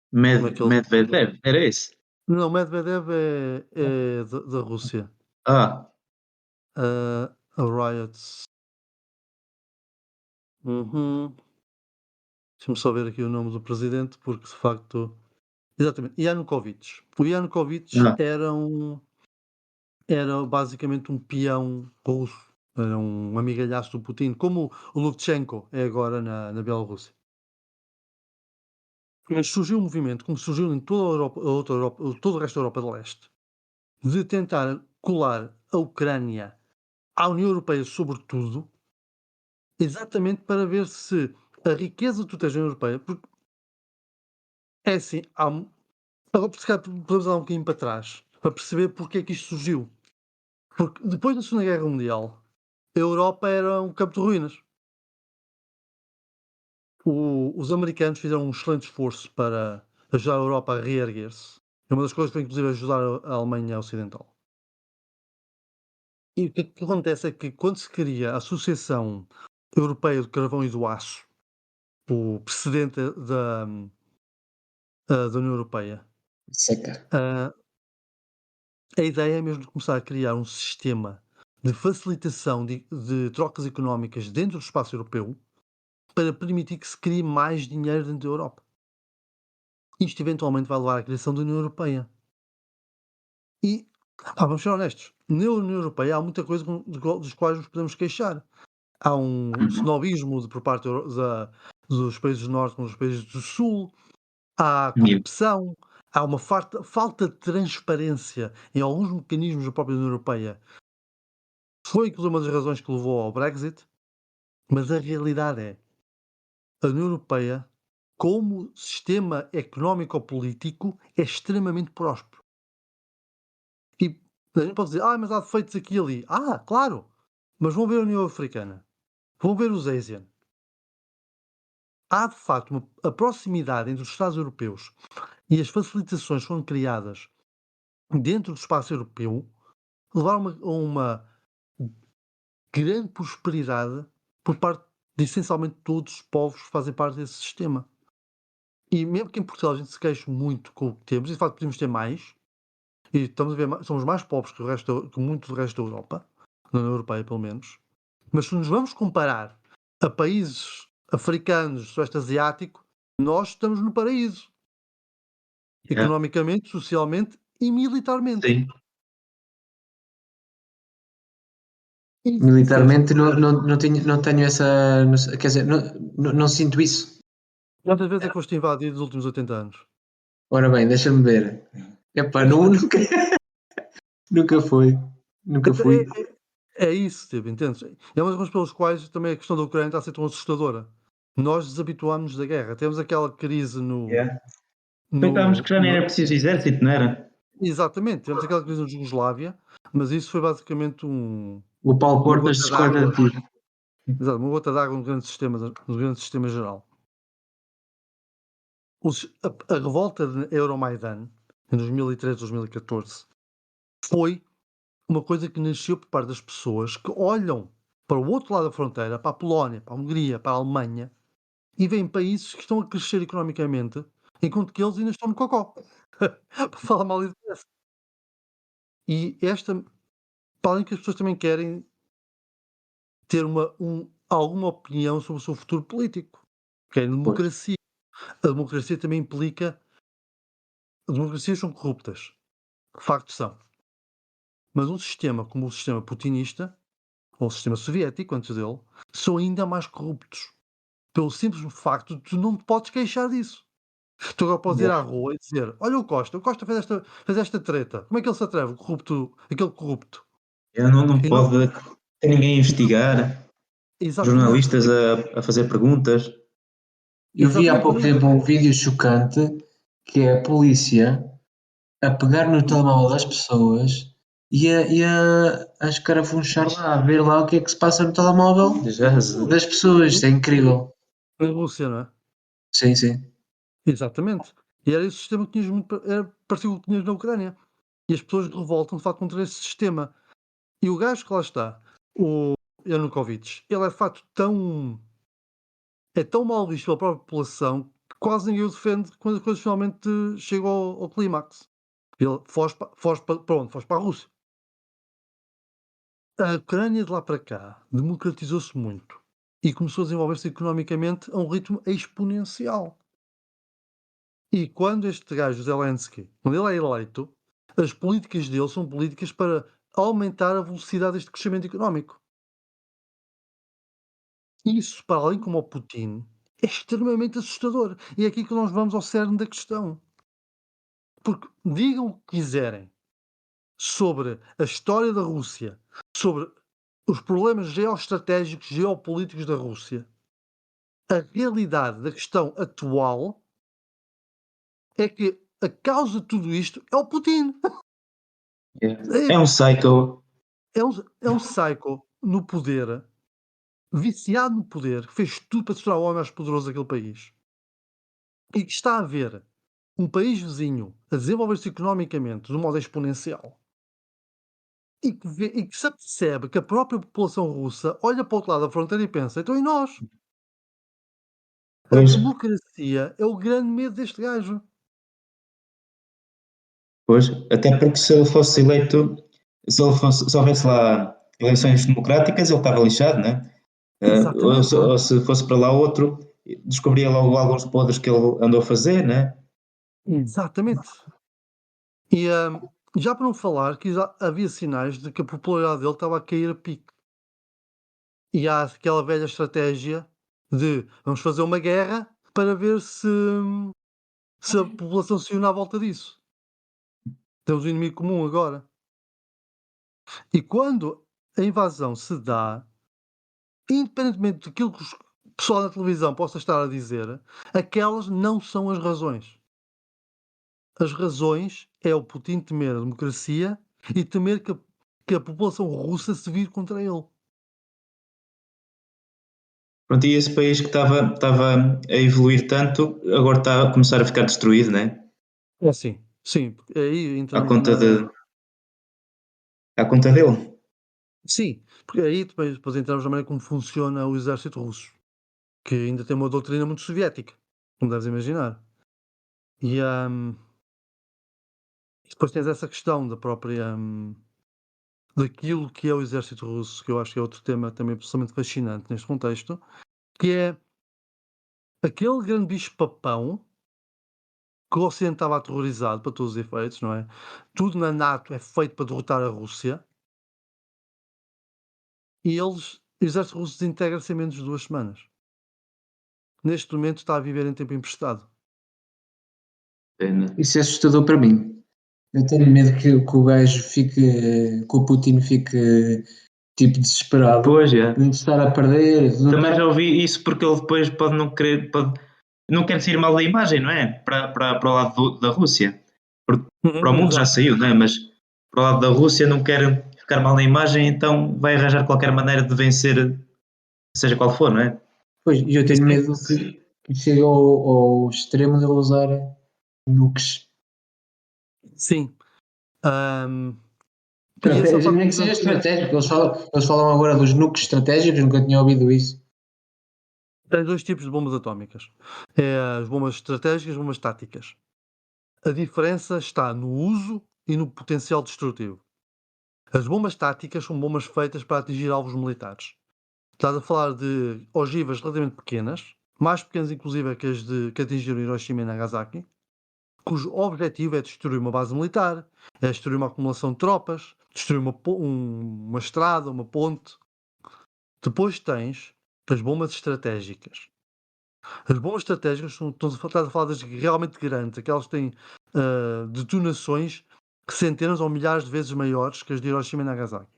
Como é que ele. Medvedev, era esse? Não, Medvedev é da Rússia. Ah, A Riots. Uhum. Deixa-me só ver aqui o nome do presidente, porque de facto. Exatamente, Yanukovych. O Yanukovych ah, era basicamente um peão russo, era um amigalhaço do Putin, como o Lukashenko é agora na Bielorrússia. Mas surgiu um movimento, como surgiu em toda a Europa, todo o resto da Europa de Leste, de tentar colar a Ucrânia à União Europeia, sobretudo, exatamente para ver se a riqueza que tu tens na União Europeia, porque é assim, agora, se calhar podemos dar um bocadinho para trás, para perceber porque é que isto surgiu. Porque depois da Segunda Guerra Mundial, a Europa era um campo de ruínas. Os americanos fizeram um excelente esforço para ajudar a Europa a reerguer-se. E uma das coisas foi inclusive ajudar a Alemanha Ocidental. E o que acontece é que quando se cria a Associação Europeia do Carvão e do Aço, o precedente da União Europeia, Seca. a ideia é mesmo de começar a criar um sistema de facilitação de trocas económicas dentro do espaço europeu para permitir que se crie mais dinheiro dentro da Europa. Isto eventualmente vai levar à criação da União Europeia. E, vamos ser honestos, na União Europeia há muita coisa dos quais nos podemos queixar. Há um snobismo por parte dos países do Norte com os países do Sul, há mil. corrupção, há uma falta de transparência em alguns mecanismos da própria União Europeia. Foi inclusive uma das razões que levou ao Brexit, mas a realidade é, a União Europeia, como sistema económico-político, é extremamente próspero. E a gente pode dizer, mas há defeitos aqui e ali. Claro! Mas vão ver a União Africana, vão ver os ASEAN. Há de facto a proximidade entre os Estados europeus e as facilitações que foram criadas dentro do espaço europeu levaram a uma grande prosperidade por parte de essencialmente todos os povos que fazem parte desse sistema. E mesmo que em Portugal a gente se queixe muito com o que temos, e de facto podemos ter mais, e estamos a ver, somos mais pobres que muito do resto da Europa, na União Europeia pelo menos, mas se nos vamos comparar a países africanos, do Sudeste Asiático, nós estamos no paraíso. Yeah. Economicamente, socialmente e militarmente. Sim. Militarmente não tenho essa. Quer dizer, não sinto isso. Quantas vezes é que foste invadido nos últimos 80 anos? Ora bem, deixa-me ver. Epá, nunca, nunca foi. Nunca Então, fui. é isso, tipo, entendes? É uma das razões pelas quais também a questão da Ucrânia está a ser tão assustadora. Nós desabituámos da guerra. Temos aquela crise Yeah. Pensávamos que já nem era preciso exército, não era? Exatamente, tivemos aquela crise na Jugoslávia, mas isso foi basicamente O Paulo uma Portas gota discorda d'água. de ti. Exato, uma gota d'água no grande sistema geral. A revolta de Euromaidan, em 2013, 2014, foi uma coisa que nasceu por parte das pessoas que olham para o outro lado da fronteira, para a Polónia, para a Hungria, para a Alemanha, e veem países que estão a crescer economicamente, enquanto que eles ainda estão no cocó. Para falar mal e depressa. E para além que as pessoas também querem ter alguma opinião sobre o seu futuro político, que é a Pois. democracia. A democracia também implica. As democracias são corruptas, de facto são. Mas um sistema como o sistema putinista, ou o sistema soviético antes dele, são ainda mais corruptos. Pelo simples facto de tu não te podes queixar disso. Tu agora podes ir à rua e dizer: olha o Costa fez esta treta. Como é que ele se atreve, aquele corrupto? Não E não, pode ter ninguém a investigar, exatamente, jornalistas a fazer perguntas. Eu vi há exatamente, pouco tempo um vídeo chocante que é a polícia a pegar no telemóvel das pessoas a escarafunchar lá, a ver lá o que é que se passa no telemóvel das pessoas. Isso é incrível. na Rússia, não é? Sim, sim. Exatamente. E era esse sistema que tinhas era parecido com o que tinhas na Ucrânia. E as pessoas revoltam de facto contra esse sistema. E o gajo que lá está, o Yanukovych, ele é de facto tão mal visto pela própria população que quase ninguém o defende quando as coisas finalmente chegam ao clímax. Ele foge para a Rússia. A Ucrânia de lá para cá democratizou-se muito e começou a desenvolver-se economicamente a um ritmo exponencial. E quando este gajo, Zelensky, quando ele é eleito, as políticas dele são políticas para aumentar a velocidade deste crescimento económico. Isso, para além como o Putin, é extremamente assustador. E é aqui que nós vamos ao cerne da questão. Porque digam o que quiserem sobre a história da Rússia, sobre os problemas geoestratégicos, geopolíticos da Rússia, a realidade da questão atual é que a causa de tudo isto é o Putin. É um psycho. É um psycho no poder, viciado no poder, que fez tudo para se tornar o homem mais poderoso daquele país. E que está a ver um país vizinho a desenvolver-se economicamente de um modo exponencial. E que se apercebe que a própria população russa olha para o outro lado da fronteira e pensa: então e nós? A Pois, democracia é o grande medo deste gajo. pois, até porque se ele fosse eleito, se houvesse lá eleições democráticas, ele estava lixado, né? Exatamente. Ou se fosse para lá outro, descobria logo alguns podres que ele andou a fazer, né? Exatamente. E já para não falar que havia sinais de que a popularidade dele estava a cair a pique. E há aquela velha estratégia de vamos fazer uma guerra para ver se a população se une à volta disso. Temos um inimigo comum agora. E quando a invasão se dá, independentemente daquilo que o pessoal na televisão possa estar a dizer, aquelas não são as razões. As razões é o Putin temer a democracia e temer que a população russa se vire contra ele. Pronto, e esse país que estava a evoluir tanto, agora está a começar a ficar destruído, né? É assim, sim, porque aí À entramos conta de, à conta dele. Sim, porque aí depois entramos na maneira como funciona o exército russo, que ainda tem uma doutrina muito soviética, como deves imaginar. E, depois tens essa questão da própria, daquilo que é o exército russo, que eu acho que é outro tema também absolutamente fascinante neste contexto, que é aquele grande bicho-papão que o Ocidente estava aterrorizado para todos os efeitos, não é? Tudo na NATO é feito para derrotar a Rússia. e o exército russo desintegra-se em menos de 2 semanas. Neste momento está a viver em tempo emprestado. Pena. Isso é assustador para mim. Eu tenho medo que o gajo fique, que o Putin fique tipo desesperado Pois, é. de estar a perder. Também já ouvi isso porque ele depois pode não querer, não quer sair mal da imagem, não é? Para o lado da Rússia. Porque para o mundo já Exato. saiu, não é? Mas para o lado da Rússia não quer ficar mal na imagem, então vai arranjar qualquer maneira de vencer, seja qual for, não é? Pois, e eu tenho medo que chegue ao extremo de ele usar nukes. Sim. E esse é o Nem fator que seja desafiante. estratégico. Eles falam agora dos nukes estratégicos, nunca tinha ouvido isso. Tem 2 tipos de bombas atómicas. É as bombas estratégicas e as bombas táticas. A diferença está no uso e no potencial destrutivo. As bombas táticas são bombas feitas para atingir alvos militares. Estás a falar de ogivas relativamente pequenas, mais pequenas inclusive que as que atingiram Hiroshima e Nagasaki, cujo objetivo é destruir uma base militar, é destruir uma acumulação de tropas, destruir uma estrada, uma ponte. Depois tens as bombas estratégicas. As bombas estratégicas estás a falar das realmente grandes, aquelas que têm detonações centenas ou milhares de vezes maiores que as de Hiroshima e Nagasaki.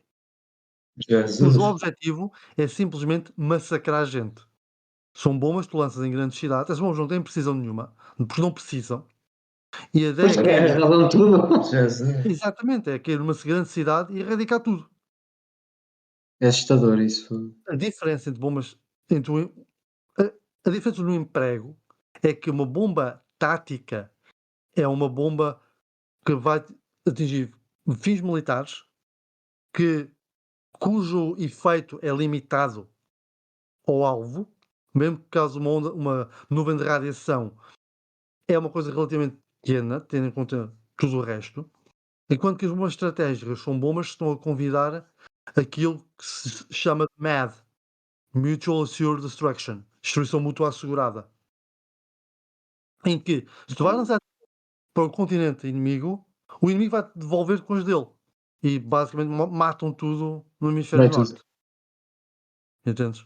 Cujo objetivo é simplesmente massacrar a gente. São bombas que tu lanças em grandes cidades. As bombas não têm precisão nenhuma, porque não precisam. E a Pois ideia é cair. agarram tudo. Exatamente, é cair numa grande cidade e erradicar tudo. É assustador isso. A diferença entre bombas. Entre a diferença no emprego é que uma bomba tática é uma bomba que vai atingir fins militares cujo efeito é limitado ao alvo, mesmo que caso uma nuvem de radiação é uma coisa relativamente pequena, tendo em conta tudo o resto, enquanto que as bombas estratégicas são bombas que estão a convidar aquilo que se chama de MAD, Mutual Assured Destruction, destruição mútua assegurada, em que se tu vais lançar para o continente inimigo, o inimigo vai devolver com as dele e basicamente matam tudo no hemisfério Vai tudo. norte. Entendes?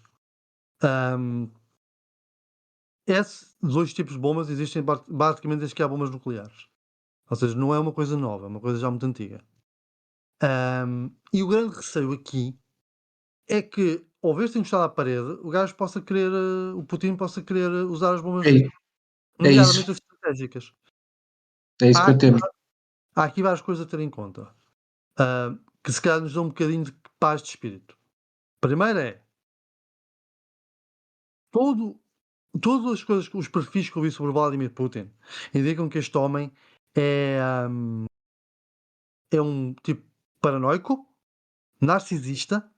Esses 2 tipos de bombas existem basicamente desde que há bombas nucleares. Ou seja, não é uma coisa nova, é uma coisa já muito antiga. E o grande receio aqui é que, ao ver-se encostado à parede, o gajo possa querer, o Putin possa querer usar as bombas, É isso. nomeadamente as estratégicas. É isso Há que eu aqui, temo. há aqui várias coisas a ter em conta, que se calhar nos dão um bocadinho de paz de espírito. Primeiro é, todo, todas as coisas, os perfis que eu vi sobre Vladimir Putin indicam que este homem é, é um tipo paranoico, narcisista,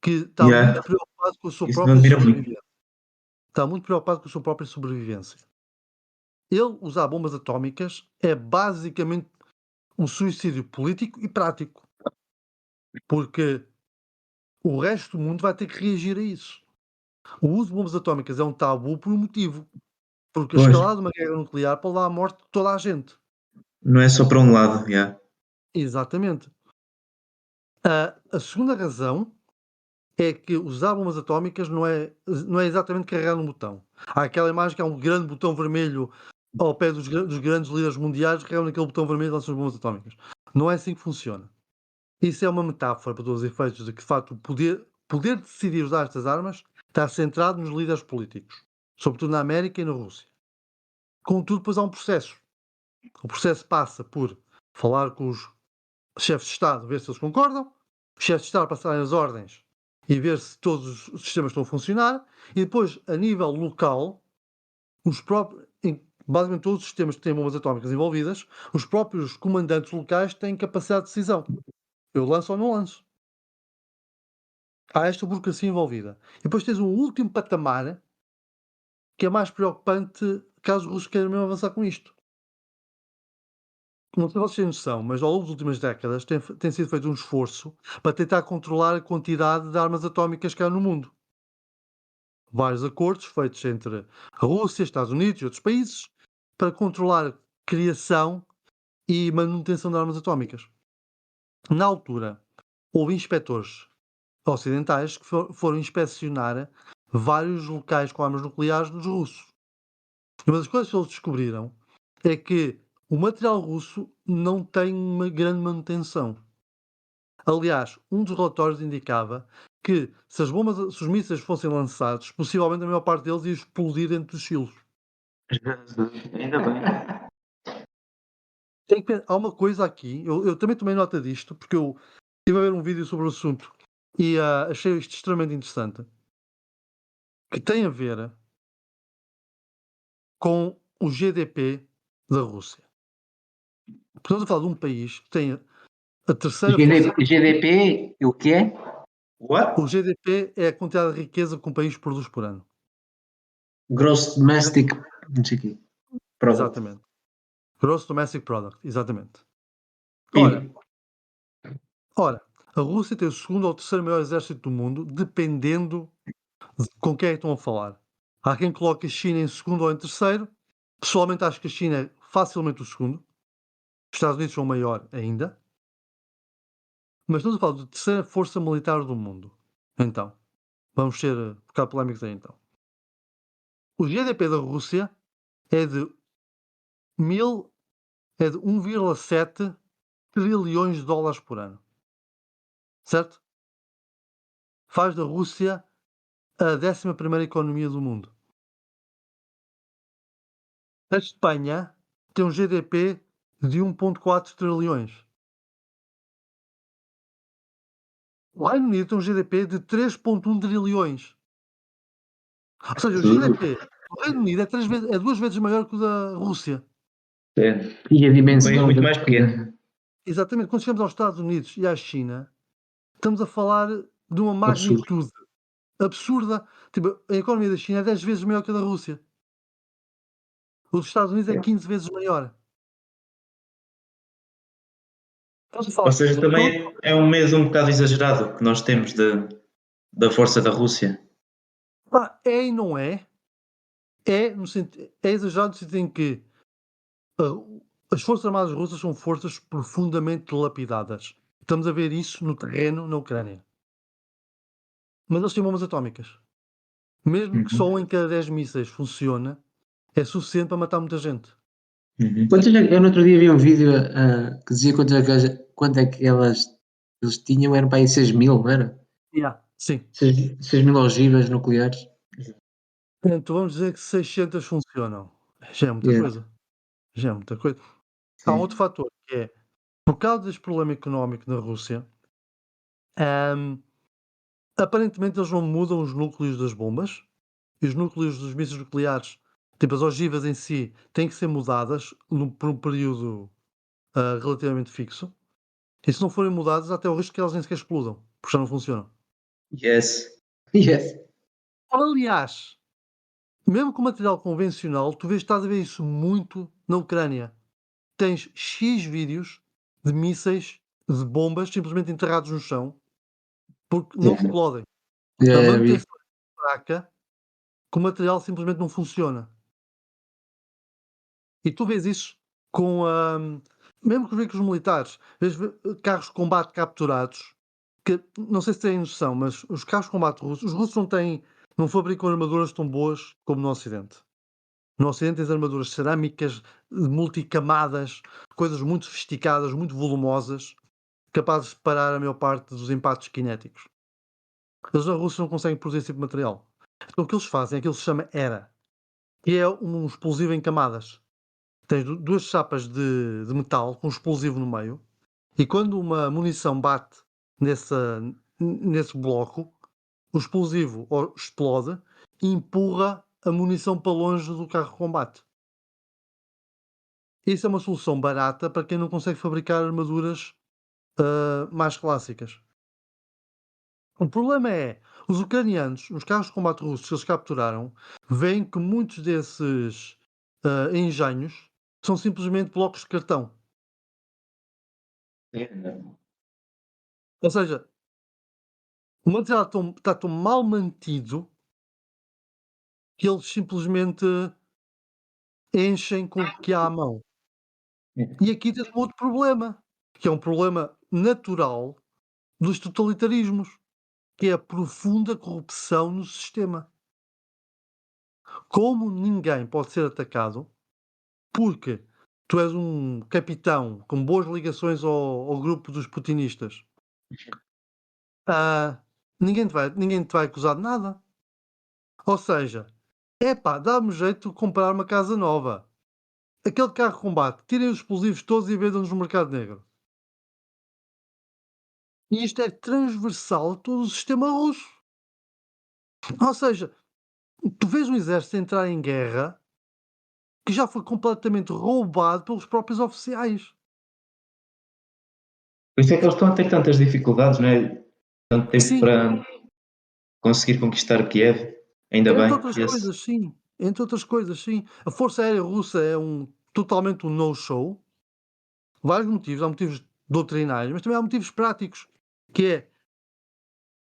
que está muito Yeah. preocupado com a sua Isso não própria admira muito. sobrevivência. Está muito preocupado com a sua própria sobrevivência. Ele usar bombas atómicas é basicamente um suicídio político e prático, porque o resto do mundo vai ter que reagir a isso. O uso de bombas atómicas é um tabu por um motivo, porque a Pois, escalada de uma guerra nuclear pode levar à morte de toda a gente. não é só para um lado, yeah. Exatamente. A segunda razão é que usar bombas atómicas não é exatamente carregar num botão. Há aquela imagem que há um grande botão vermelho ao pé dos grandes líderes mundiais, carregam naquele botão vermelho e lançam as bombas atómicas. Não é assim que funciona. Isso é uma metáfora para todos os efeitos de que, de facto, o poder decidir usar estas armas está centrado nos líderes políticos, sobretudo na América e na Rússia. Contudo, depois há um processo. O processo passa por falar com os chefes de Estado, ver se eles concordam, os chefes de Estado passarem as ordens e ver se todos os sistemas estão a funcionar, e depois, a nível local, basicamente todos os sistemas que têm bombas atómicas envolvidas, os próprios comandantes locais têm capacidade de decisão. Eu lanço ou não lanço. Há esta burocracia envolvida. E depois tens um último patamar que é mais preocupante caso os russos queiram mesmo avançar com isto. Não sei se vocês têm noção, mas ao longo das últimas décadas tem sido feito um esforço para tentar controlar a quantidade de armas atómicas que há no mundo. Vários acordos feitos entre a Rússia, Estados Unidos e outros países para controlar a criação e manutenção de armas atómicas. Na altura, houve inspectores ocidentais que foram inspecionar vários locais com armas nucleares dos russos. E uma das coisas que eles descobriram é que o material russo não tem uma grande manutenção. Aliás, um dos relatórios indicava que se os mísseis fossem lançados, possivelmente a maior parte deles ia explodir dentro dos silos. Ainda bem. Há uma coisa aqui, eu também tomei nota disto, porque eu estive a ver um vídeo sobre o assunto e achei isto extremamente interessante, que tem a ver com o GDP da Rússia. Estamos a falar de um país que tem a terceira força. GDP, o que é? What? O GDP é a quantidade de riqueza que um país produz por ano. Gross Domestic, não sei o quê. Product. Exatamente. Gross Domestic Product, exatamente. PIB. Ora, a Rússia tem o segundo ou terceiro maior exército do mundo, dependendo de com quem é que estão a falar. Há quem coloque a China em segundo ou em terceiro. Pessoalmente acho que a China é facilmente o segundo. Os Estados Unidos são o maior ainda. Mas estamos a falar da terceira força militar do mundo. Então, vamos ser um bocado polémicos aí então. O GDP da Rússia é de 1,7 trilhões de dólares por ano. Certo? Faz da Rússia a 11ª economia do mundo. A Espanha tem um GDP de 1,4 trilhões. O Reino Unido tem um GDP de 3,1 trilhões. Ou seja, o GDP do Reino Unido é 2 vezes maior que o da Rússia. E a Um dimensão país muito da mais pequeno. Exatamente. Quando chegamos aos Estados Unidos e à China, estamos a falar de uma Absurdo. magnitude absurda. Tipo, a economia da China é 10 vezes maior que a da Rússia. O dos Estados Unidos é 15 vezes maior. Estamos a falar Ou seja, de também é um medo um bocado exagerado que nós temos da força da Rússia. É e não é. É exagerado no sentido em que as Forças Armadas Russas são forças profundamente dilapidadas. Estamos a ver isso no terreno na Ucrânia. Mas eles têm bombas atómicas. Mesmo que só um em cada 10 mísseis funcione, é suficiente para matar muita gente. Eu no outro dia vi um vídeo que dizia quanto é que eles tinham, era para aí 6 mil, não era? Sim. 6 mil ogivas nucleares. Portanto, vamos dizer que 600 funcionam. Já é muita Yeah. coisa. Já é muita coisa. Há um outro fator que é, por causa deste problema económico na Rússia, aparentemente eles não mudam os núcleos das bombas e os núcleos dos mísseis nucleares, tipo as ogivas em si, têm que ser mudadas por um período relativamente fixo. E se não forem mudadas, há até o risco que elas nem sequer explodam, porque já não funcionam. Yes. Yes. Aliás, mesmo com material convencional, estás a ver isso muito na Ucrânia. Tens X vídeos de mísseis, de bombas, simplesmente enterrados no chão, porque não explodem. A Yeah, vi. manutenção é fraca, que o material simplesmente não funciona. E tu vês isso com mesmo com os veículos militares, vês carros de combate capturados, que não sei se têm noção, mas os carros de combate russos, os russos não fabricam armaduras tão boas como no Ocidente. No Ocidente tens armaduras cerâmicas, multicamadas, coisas muito sofisticadas, muito volumosas, capazes de parar a maior parte dos impactos cinéticos. Eles na Rússia não conseguem produzir esse tipo de material. Então o que eles fazem é aquilo que se chama ERA, que é um explosivo em camadas. Tens duas chapas de metal com um explosivo no meio, e quando uma munição bate nesse bloco, o explosivo explode e empurra a munição para longe do carro de combate. Isso é uma solução barata para quem não consegue fabricar armaduras mais clássicas. O problema é, os ucranianos, os carros de combate russos que eles capturaram, veem que muitos desses engenhos são simplesmente blocos de cartão. Ou seja, o material está tão mal mantido que eles simplesmente enchem com o que há à mão. E aqui tens um outro problema, que é um problema natural dos totalitarismos. que é a profunda corrupção no sistema. Como ninguém pode ser atacado, porque tu és um capitão com boas ligações ao grupo dos putinistas, ah, ninguém te vai acusar de nada. Ou seja, dá-me jeito de comprar uma casa nova. Aquele carro de combate, tirem os explosivos todos e vendam-nos no mercado negro. E isto é transversal a todo o sistema russo. Ou seja, tu vês um exército entrar em guerra que já foi completamente roubado pelos próprios oficiais. Por isso é que eles estão a ter tantas dificuldades, não é? Tanto tempo Sim, para conseguir conquistar Kiev. Ainda entre bem. outras coisas, sim. Entre outras coisas, sim. A Força Aérea Russa é totalmente um no-show. Vários motivos. Há motivos doutrinários, mas também há motivos práticos. Que é,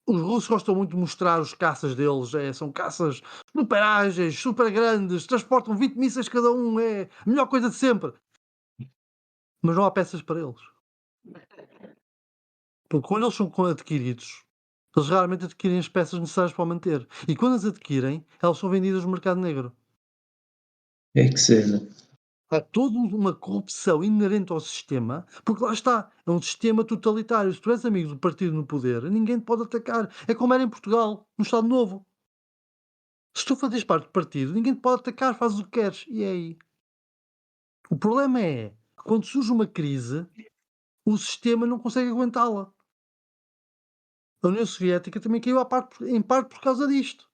os russos gostam muito de mostrar os caças deles. São caças super ágeis, super grandes, transportam 20 mísseis cada um. É a melhor coisa de sempre. Mas não há peças para eles. Porque quando eles são adquiridos, eles raramente adquirem as peças necessárias para o manter. E quando as adquirem, elas são vendidas no mercado negro. É que cena. Há toda uma corrupção inerente ao sistema, porque lá está, é um sistema totalitário. Se tu és amigo do partido no poder, ninguém te pode atacar. É como era em Portugal, no Estado Novo. Se tu fazes parte do partido, ninguém te pode atacar, fazes o que queres. E é aí. O problema é, quando surge uma crise, o sistema não consegue aguentá-la. A União Soviética também caiu em parte por causa disto.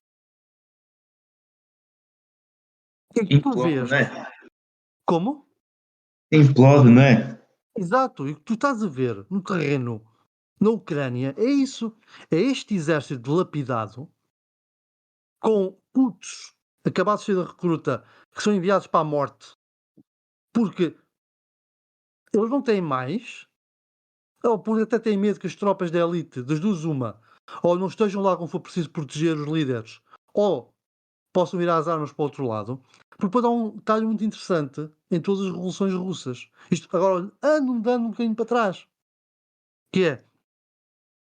E que tu Implode, vês. não é? Como? Implode, não é? Exato, e o que tu estás a ver no terreno na Ucrânia é isso. É este exército dilapidado com putos acabados de ser da recruta que são enviados para a morte porque eles não têm mais, ou porque até têm medo que as tropas da elite, das duas uma, ou não estejam lá como for preciso proteger os líderes, ou possam ir às armas para o outro lado, porque depois há um detalhe muito interessante em todas as revoluções russas. Isto agora ando dando um bocadinho para trás, que é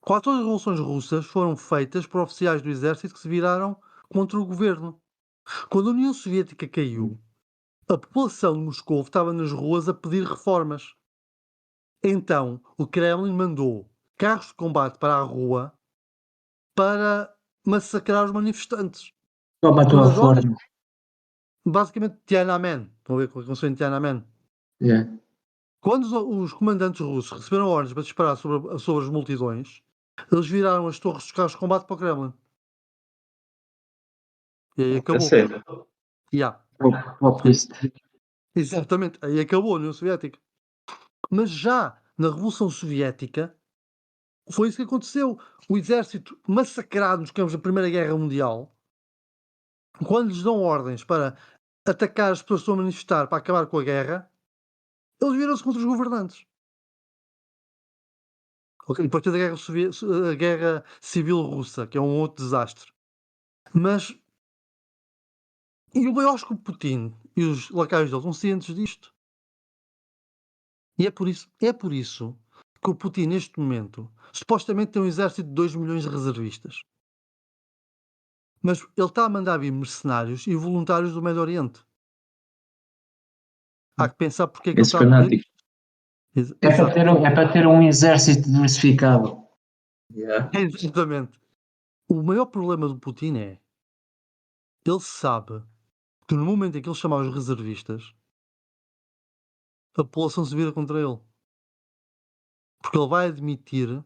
quase todas as revoluções russas foram feitas por oficiais do exército que se viraram contra o governo. Quando a União Soviética caiu, a população de Moscou estava nas ruas a pedir reformas. Então, o Kremlin mandou carros de combate para a rua para massacrar os manifestantes. Toma a Quando tua as ordens, forma. basicamente Tiananmen, estão a ver com a canção de Tiananmen? Yeah. Quando os comandantes russos receberam ordens para disparar sobre as multidões, eles viraram as torres dos carros de combate para o Kremlin. E aí A acabou. sério. Yeah. Populista. Exatamente, aí acabou a União Soviética. Mas já na Revolução Soviética foi isso que aconteceu. O exército massacrado nos campos da Primeira Guerra Mundial, quando lhes dão ordens para atacar as pessoas que estão a manifestar para acabar com a guerra, eles viram-se contra os governantes. Ok, depois teve a guerra Civil Russa, que é um outro desastre. Mas eu acho que o Putin e os lacaios dele estão cientes disto. E é por isso que o Putin, neste momento, supostamente tem um exército de 2 milhões de reservistas. Mas ele está a mandar vir mercenários e voluntários do Médio Oriente. Há que pensar porque é que ele Esses está a fazer fanáticos. isto. É Exato. para ter um exército diversificado. Yeah. Exatamente. O maior problema do Putin é ele sabe que no momento em que ele chamar os reservistas, a população se vira contra ele. Porque ele vai admitir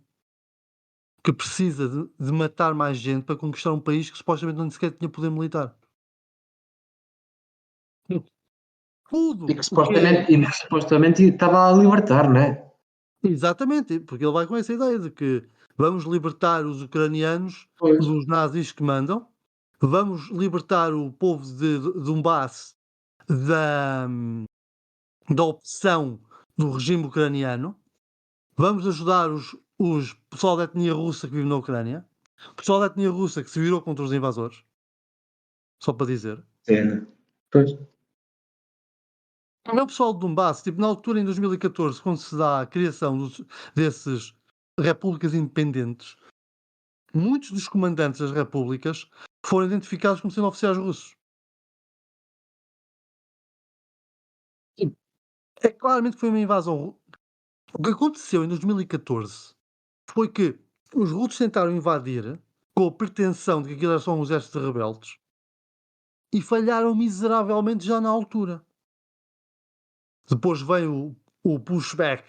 que precisa de matar mais gente para conquistar um país que supostamente não sequer tinha poder militar. E Tudo que o que é. supostamente estava a libertar, não é? Exatamente, porque ele vai com essa ideia de que vamos libertar os ucranianos Pois. dos nazis que mandam, vamos libertar o povo de Donbass da, da opressão do regime ucraniano, vamos ajudar os pessoal da etnia russa que vive na Ucrânia, o pessoal da etnia russa que se virou contra os invasores, só para dizer. Cena. Pois. O meu pessoal de Donbass, tipo, na altura, em 2014, quando se dá a criação desses repúblicas independentes, muitos dos comandantes das repúblicas foram identificados como sendo oficiais russos. É claramente que foi uma invasão. O que aconteceu em 2014 foi que os russos tentaram invadir com a pretensão de que aquilo era só um exército de rebeldes e falharam miseravelmente já na altura. Depois veio o pushback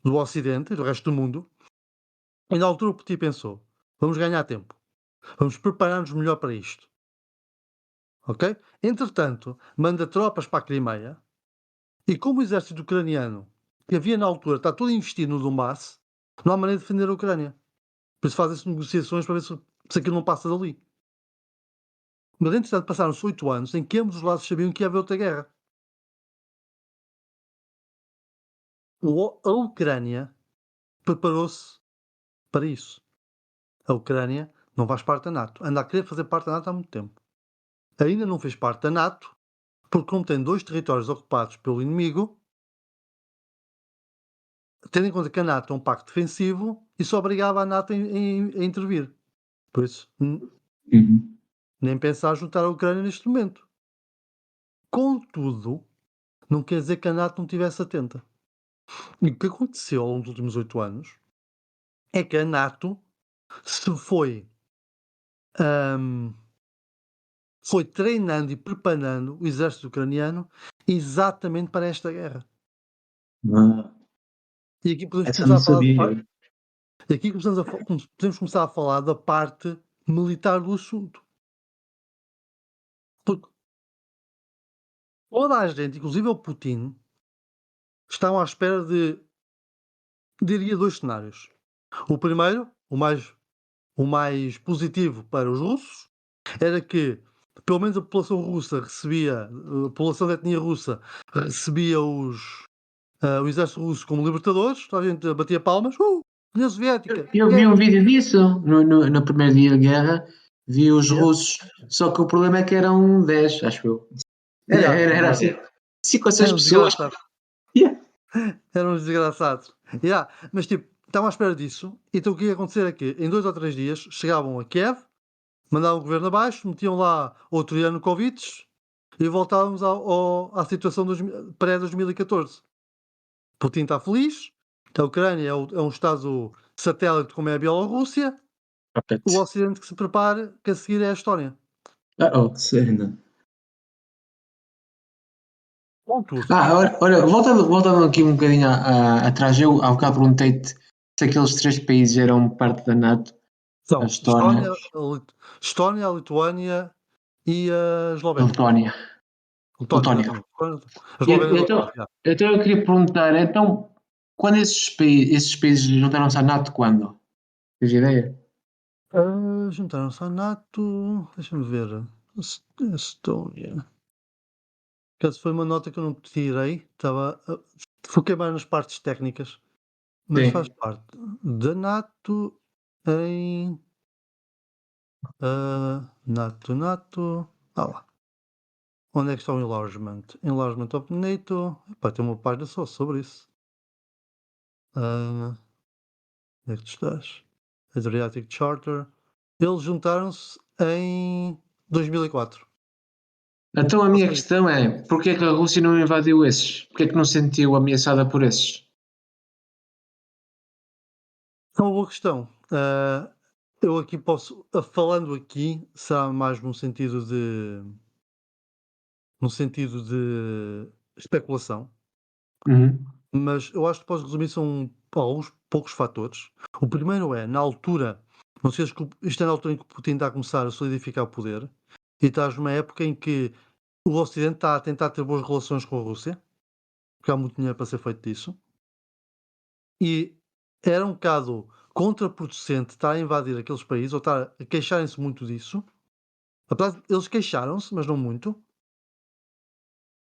do Ocidente e do resto do mundo, e na altura o Putin pensou: vamos ganhar tempo, vamos preparar-nos melhor para isto. Ok? Entretanto, manda tropas para a Crimeia e, como o exército ucraniano que havia na altura está todo investido no Donbass, não há maneira de defender a Ucrânia. Por isso fazem-se negociações para ver se aquilo não passa dali. Mas, entretanto, passaram-se 8 anos em que ambos os lados sabiam que ia haver outra guerra. A Ucrânia preparou-se para isso. A Ucrânia não faz parte da NATO. Anda a querer fazer parte da NATO há muito tempo. Ainda não fez parte da NATO, porque como tem 2 territórios ocupados pelo inimigo, tendo em conta que a NATO é um pacto defensivo, isso obrigava a NATO a intervir. Por isso, Uhum. nem pensar juntar a Ucrânia neste momento. Contudo, não quer dizer que a NATO não estivesse atenta. E o que aconteceu ao longo dos últimos 8 anos é que a NATO se foi treinando e preparando o exército ucraniano exatamente para esta guerra. Ah, E aqui podemos essa começar não a falar sabia. e aqui podemos começar a falar da parte militar do assunto. Porque toda a gente, inclusive o Putin, estão à espera de, diria, 2 cenários. O primeiro, o mais positivo para os russos, era que pelo menos a população russa recebia, a população da etnia russa recebia o exército russo como libertadores, toda a gente batia palmas, União Soviética, Eu vi guerra. um vídeo disso no primeiro dia de guerra, vi os Yeah. russos, só que o problema é que eram 10, acho eu. Era assim, 5 ou 6 Eram pessoas. desgraçados. Yeah. Eram uns desgraçados. Yeah. Mas tipo, estavam à espera disso. Então o que ia acontecer é que em 2 ou 3 dias chegavam a Kiev, mandavam o governo abaixo, metiam lá outro Yanukovych e voltávamos à situação pré-2014. Putin está feliz, a Ucrânia é um Estado satélite como é a Bielorrússia, o Ocidente que se prepare, que a seguir é a Estónia. Oh. Cena. Contudo, Olha, voltando aqui um bocadinho atrás, eu há bocado perguntei-te se aqueles 3 países eram parte da NATO, a são Estónia, Estónia, a Lituânia e a a Eslovénia. Letónia. Letónia, Letónia. exatamente. A Eslovénia é Então, outra, já. então eu queria perguntar, então, quando esses países juntaram-se à NATO, quando? Tens ideia? Juntaram-se à NATO. Deixa-me ver. Estónia. Caso foi uma nota que eu não tirei. Foquei mais nas partes técnicas. Mas faz Sim. parte da NATO em. NATO. Lá. Onde é que está o enlargement? Enlargement of NATO. Epá, tem uma página só sobre isso. Onde é que tu estás? Adriatic Charter. Eles juntaram-se em 2004. Então a Ou minha seja, questão é, porquê é que a Rússia não invadiu esses? Porquê é que não se sentiu ameaçada por esses? é uma boa questão. Eu aqui posso, falando aqui, será mais num sentido de especulação, Uhum. mas eu acho que posso resumir são alguns poucos fatores. O primeiro é, na altura, não sei se isto é na altura em que o Putin está a começar a solidificar o poder, e estás numa época em que o Ocidente está a tentar ter boas relações com a Rússia, porque há muito dinheiro para ser feito disso, e era um bocado contraproducente estar a invadir aqueles países, ou estar a queixarem-se muito disso. Apesar de eles queixaram-se, mas não muito,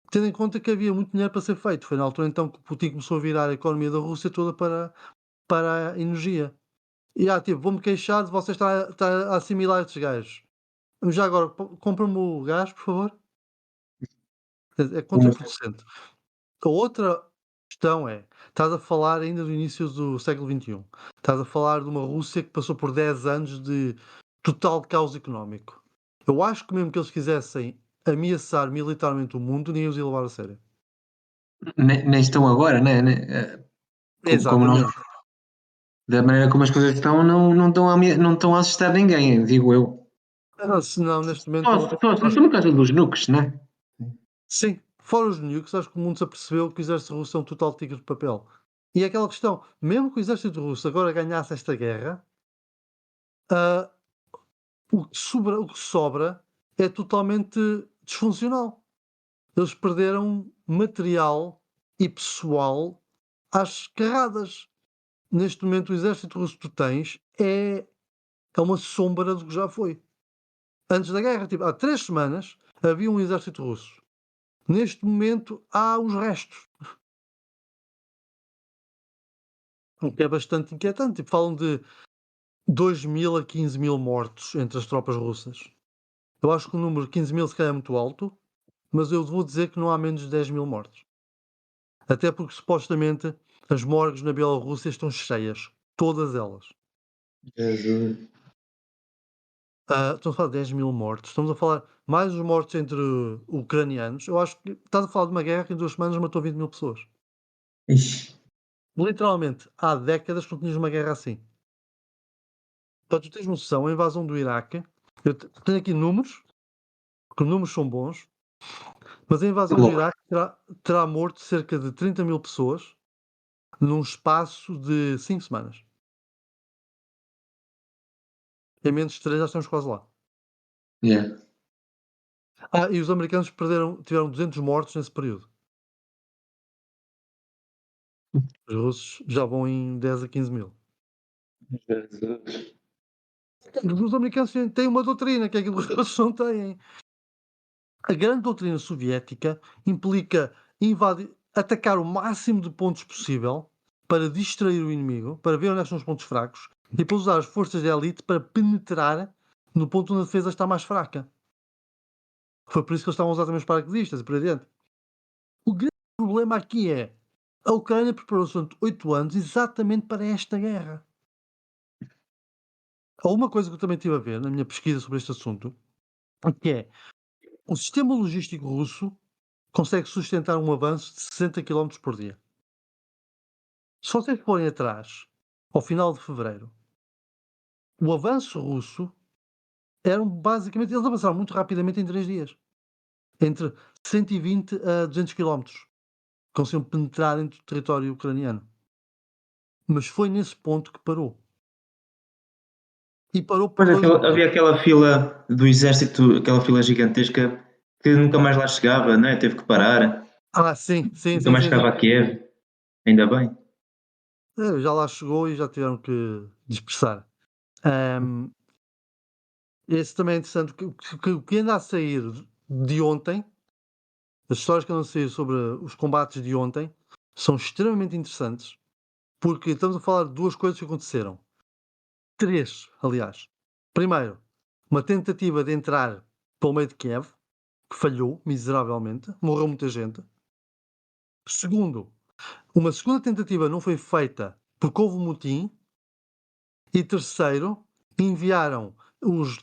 tendo em conta que havia muito dinheiro para ser feito. Foi na altura então que o Putin começou a virar a economia da Rússia toda para a energia. E tipo, vou-me queixar de você estar a assimilar estes gajos. Mas já agora, compra-me o gás, por favor. É Uma- contraproducente. A outra questão é, Estás a falar ainda do início do século XXI. Estás a falar de uma Rússia que passou por 10 anos de total caos económico. Eu acho que mesmo que eles quisessem ameaçar militarmente o mundo, ninguém os ia levar a sério. Nem estão agora, né? Como nós, Exatamente. da maneira como as coisas estão, não estão a assustar ninguém, digo eu. Se não, neste momento, Só assustam por causa dos nukes, né? sim, fora os nukes, acho que o mundo se apercebeu que o exército russo é um total tigre de papel. E é aquela questão, mesmo que o exército russo agora ganhasse esta guerra, ah, o que sobra é totalmente disfuncional. Eles perderam material e pessoal às carradas. Neste momento, o exército russo que tu tens é uma sombra do que já foi. Antes da guerra, tipo, há 3 semanas, havia um exército russo. Neste momento, há os restos. O que é bastante inquietante. Tipo, falam de 2.000 a 15.000 mortos entre as tropas russas. Eu acho que o número de 15.000 se calhar é muito alto, mas eu vou dizer que não há menos de 10.000 mortos. Até porque supostamente as morgues na Bielorrússia estão cheias. Todas elas. Jesus. Estamos a falar de 10.000 mortos. Estamos a falar mais os mortos entre ucranianos. Eu acho que estás a falar de uma guerra que em 2 semanas matou 20.000 pessoas. Ixi. Literalmente, há décadas que não tinhas uma guerra assim. Para tu tens noção, a invasão do Iraque, eu tenho aqui números, que os números são bons, mas a invasão do Iraque terá morto cerca de 30.000 pessoas num espaço de 5 semanas. Em menos de 3 já estamos quase lá. Yeah. E os americanos tiveram 200 mortos nesse período. Os russos já vão em 10 a 15.000. Jesus. Os americanos têm uma doutrina que é aquilo que os russos não têm. A grande doutrina soviética implica atacar o máximo de pontos possível para distrair o inimigo, para ver onde estão os pontos fracos e para usar as forças de elite para penetrar no ponto onde a defesa está mais fraca. Foi por isso que eles estavam a usar também os paraquedistas e por aí adiante. O grande problema aqui é a Ucrânia preparou-se durante 8 anos exatamente para esta guerra. Há uma coisa que eu também estive a ver na minha pesquisa sobre este assunto, que é o sistema logístico russo consegue sustentar um avanço de 60 km por dia. Se vocês forem atrás, ao final de fevereiro, o avanço russo eram basicamente. Eles avançaram muito rapidamente em 3 dias. Entre 120 a 200 km. Conseguiam penetrar dentro do território ucraniano. Mas foi nesse ponto que parou. E parou por Pois 2 motivos. havia aquela fila do exército, aquela fila gigantesca que nunca mais lá chegava, não é? Teve que parar, Sim. nunca mais chegava a Kiev. Ainda bem. Já lá chegou e já tiveram que dispersar. Ahm, Esse também é interessante. O que anda a sair de ontem, as histórias que andam a sair sobre os combates de ontem, são extremamente interessantes, porque estamos a falar de 2 coisas que aconteceram. 3, aliás. Primeiro, uma tentativa de entrar pelo meio de Kiev, que falhou miseravelmente, morreu muita gente. Segundo, uma segunda tentativa não foi feita porque houve um motim. E terceiro, enviaram os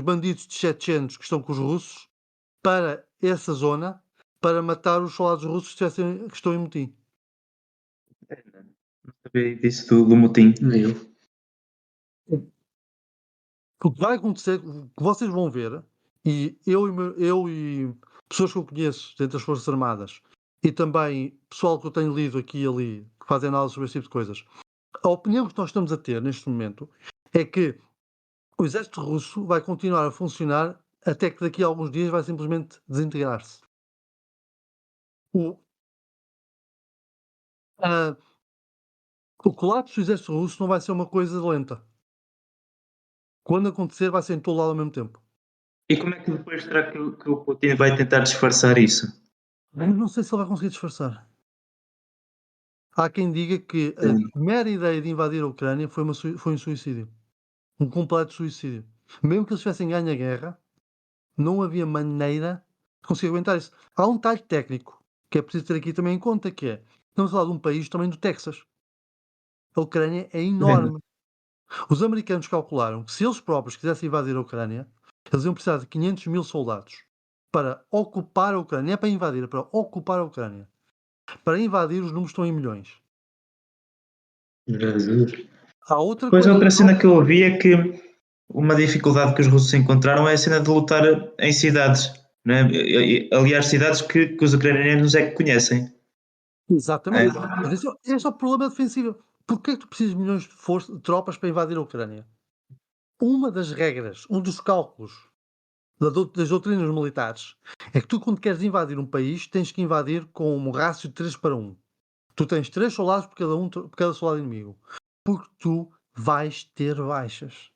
bandidos chechenos que estão com os russos para essa zona para matar os soldados russos que estão em motim. Não sabia disso do motim. Eu. O que vai acontecer, o que vocês vão ver, e eu e pessoas que eu conheço dentro das Forças Armadas, e também pessoal que eu tenho lido aqui e ali, que fazem análise sobre esse tipo de coisas, a opinião que nós estamos a ter neste momento é que o exército russo vai continuar a funcionar até que daqui a alguns dias vai simplesmente desintegrar-se. O, ah, o colapso do exército russo não vai ser uma coisa lenta. Quando acontecer, vai ser em todo lado ao mesmo tempo. E como é que depois será que o Putin vai tentar disfarçar isso? Eu não sei se ele vai conseguir disfarçar. Há quem diga que Sim. a mera ideia de invadir a Ucrânia foi um suicídio. Um completo suicídio. Mesmo que eles tivessem ganho a guerra, não havia maneira de conseguir aguentar isso. Há um detalhe técnico que é preciso ter aqui também em conta, que é Estamos a falar de um país também do Texas. A Ucrânia é enorme. Os americanos calcularam que se eles próprios quisessem invadir a Ucrânia, eles iam precisar de 500.000 soldados para ocupar a Ucrânia. Não é para invadir, é para ocupar a Ucrânia. Para invadir, os números estão em milhões. Jesus. Há outra Depois coisa. outra cena que eu ouvi é que uma dificuldade que os russos encontraram é a cena de lutar em cidades, não é? Aliás, cidades que os ucranianos é que conhecem. Exatamente. É. Mas esse é o problema defensivo. Porquê que tu precisas de milhões de tropas para invadir a Ucrânia? Uma das regras, um dos cálculos das doutrinas militares é que tu, quando queres invadir um país, tens que invadir com um rácio de 3-1. Tu tens 3 soldados por cada soldado inimigo. Porque tu vais ter baixas.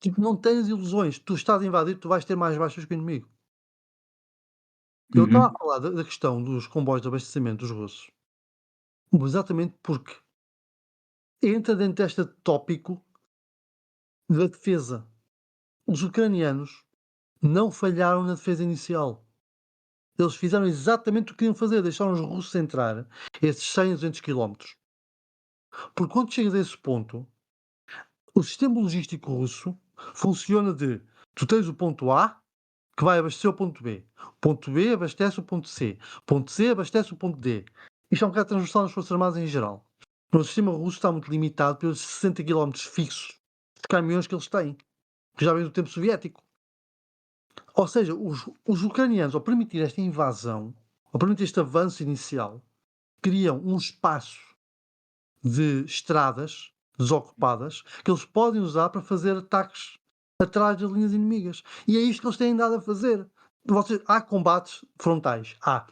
Tipo, não tens ilusões. Tu estás a invadir, tu vais ter mais baixas que o inimigo. Eu estava a falar da questão dos comboios de abastecimento dos russos. Exatamente porque entra dentro deste tópico da defesa. Os ucranianos não falharam na defesa inicial. Eles fizeram exatamente o que queriam fazer, deixaram os russos entrar esses 100 a 200 quilómetros. Porque quando chegas a esse ponto, o sistema logístico russo funciona de tu tens o ponto A que vai abastecer o ponto B abastece o ponto C abastece o ponto D. Isto é um bocado transversal nas Forças Armadas em geral. O sistema russo está muito limitado pelos 60 quilómetros fixos de caminhões que eles têm, que já vem do tempo soviético. Ou seja, os ucranianos, ao permitir esta invasão, ao permitir este avanço inicial, criam um espaço de estradas desocupadas que eles podem usar para fazer ataques atrás das linhas inimigas. E é isto que eles têm dado a fazer. Há combates frontais. Há.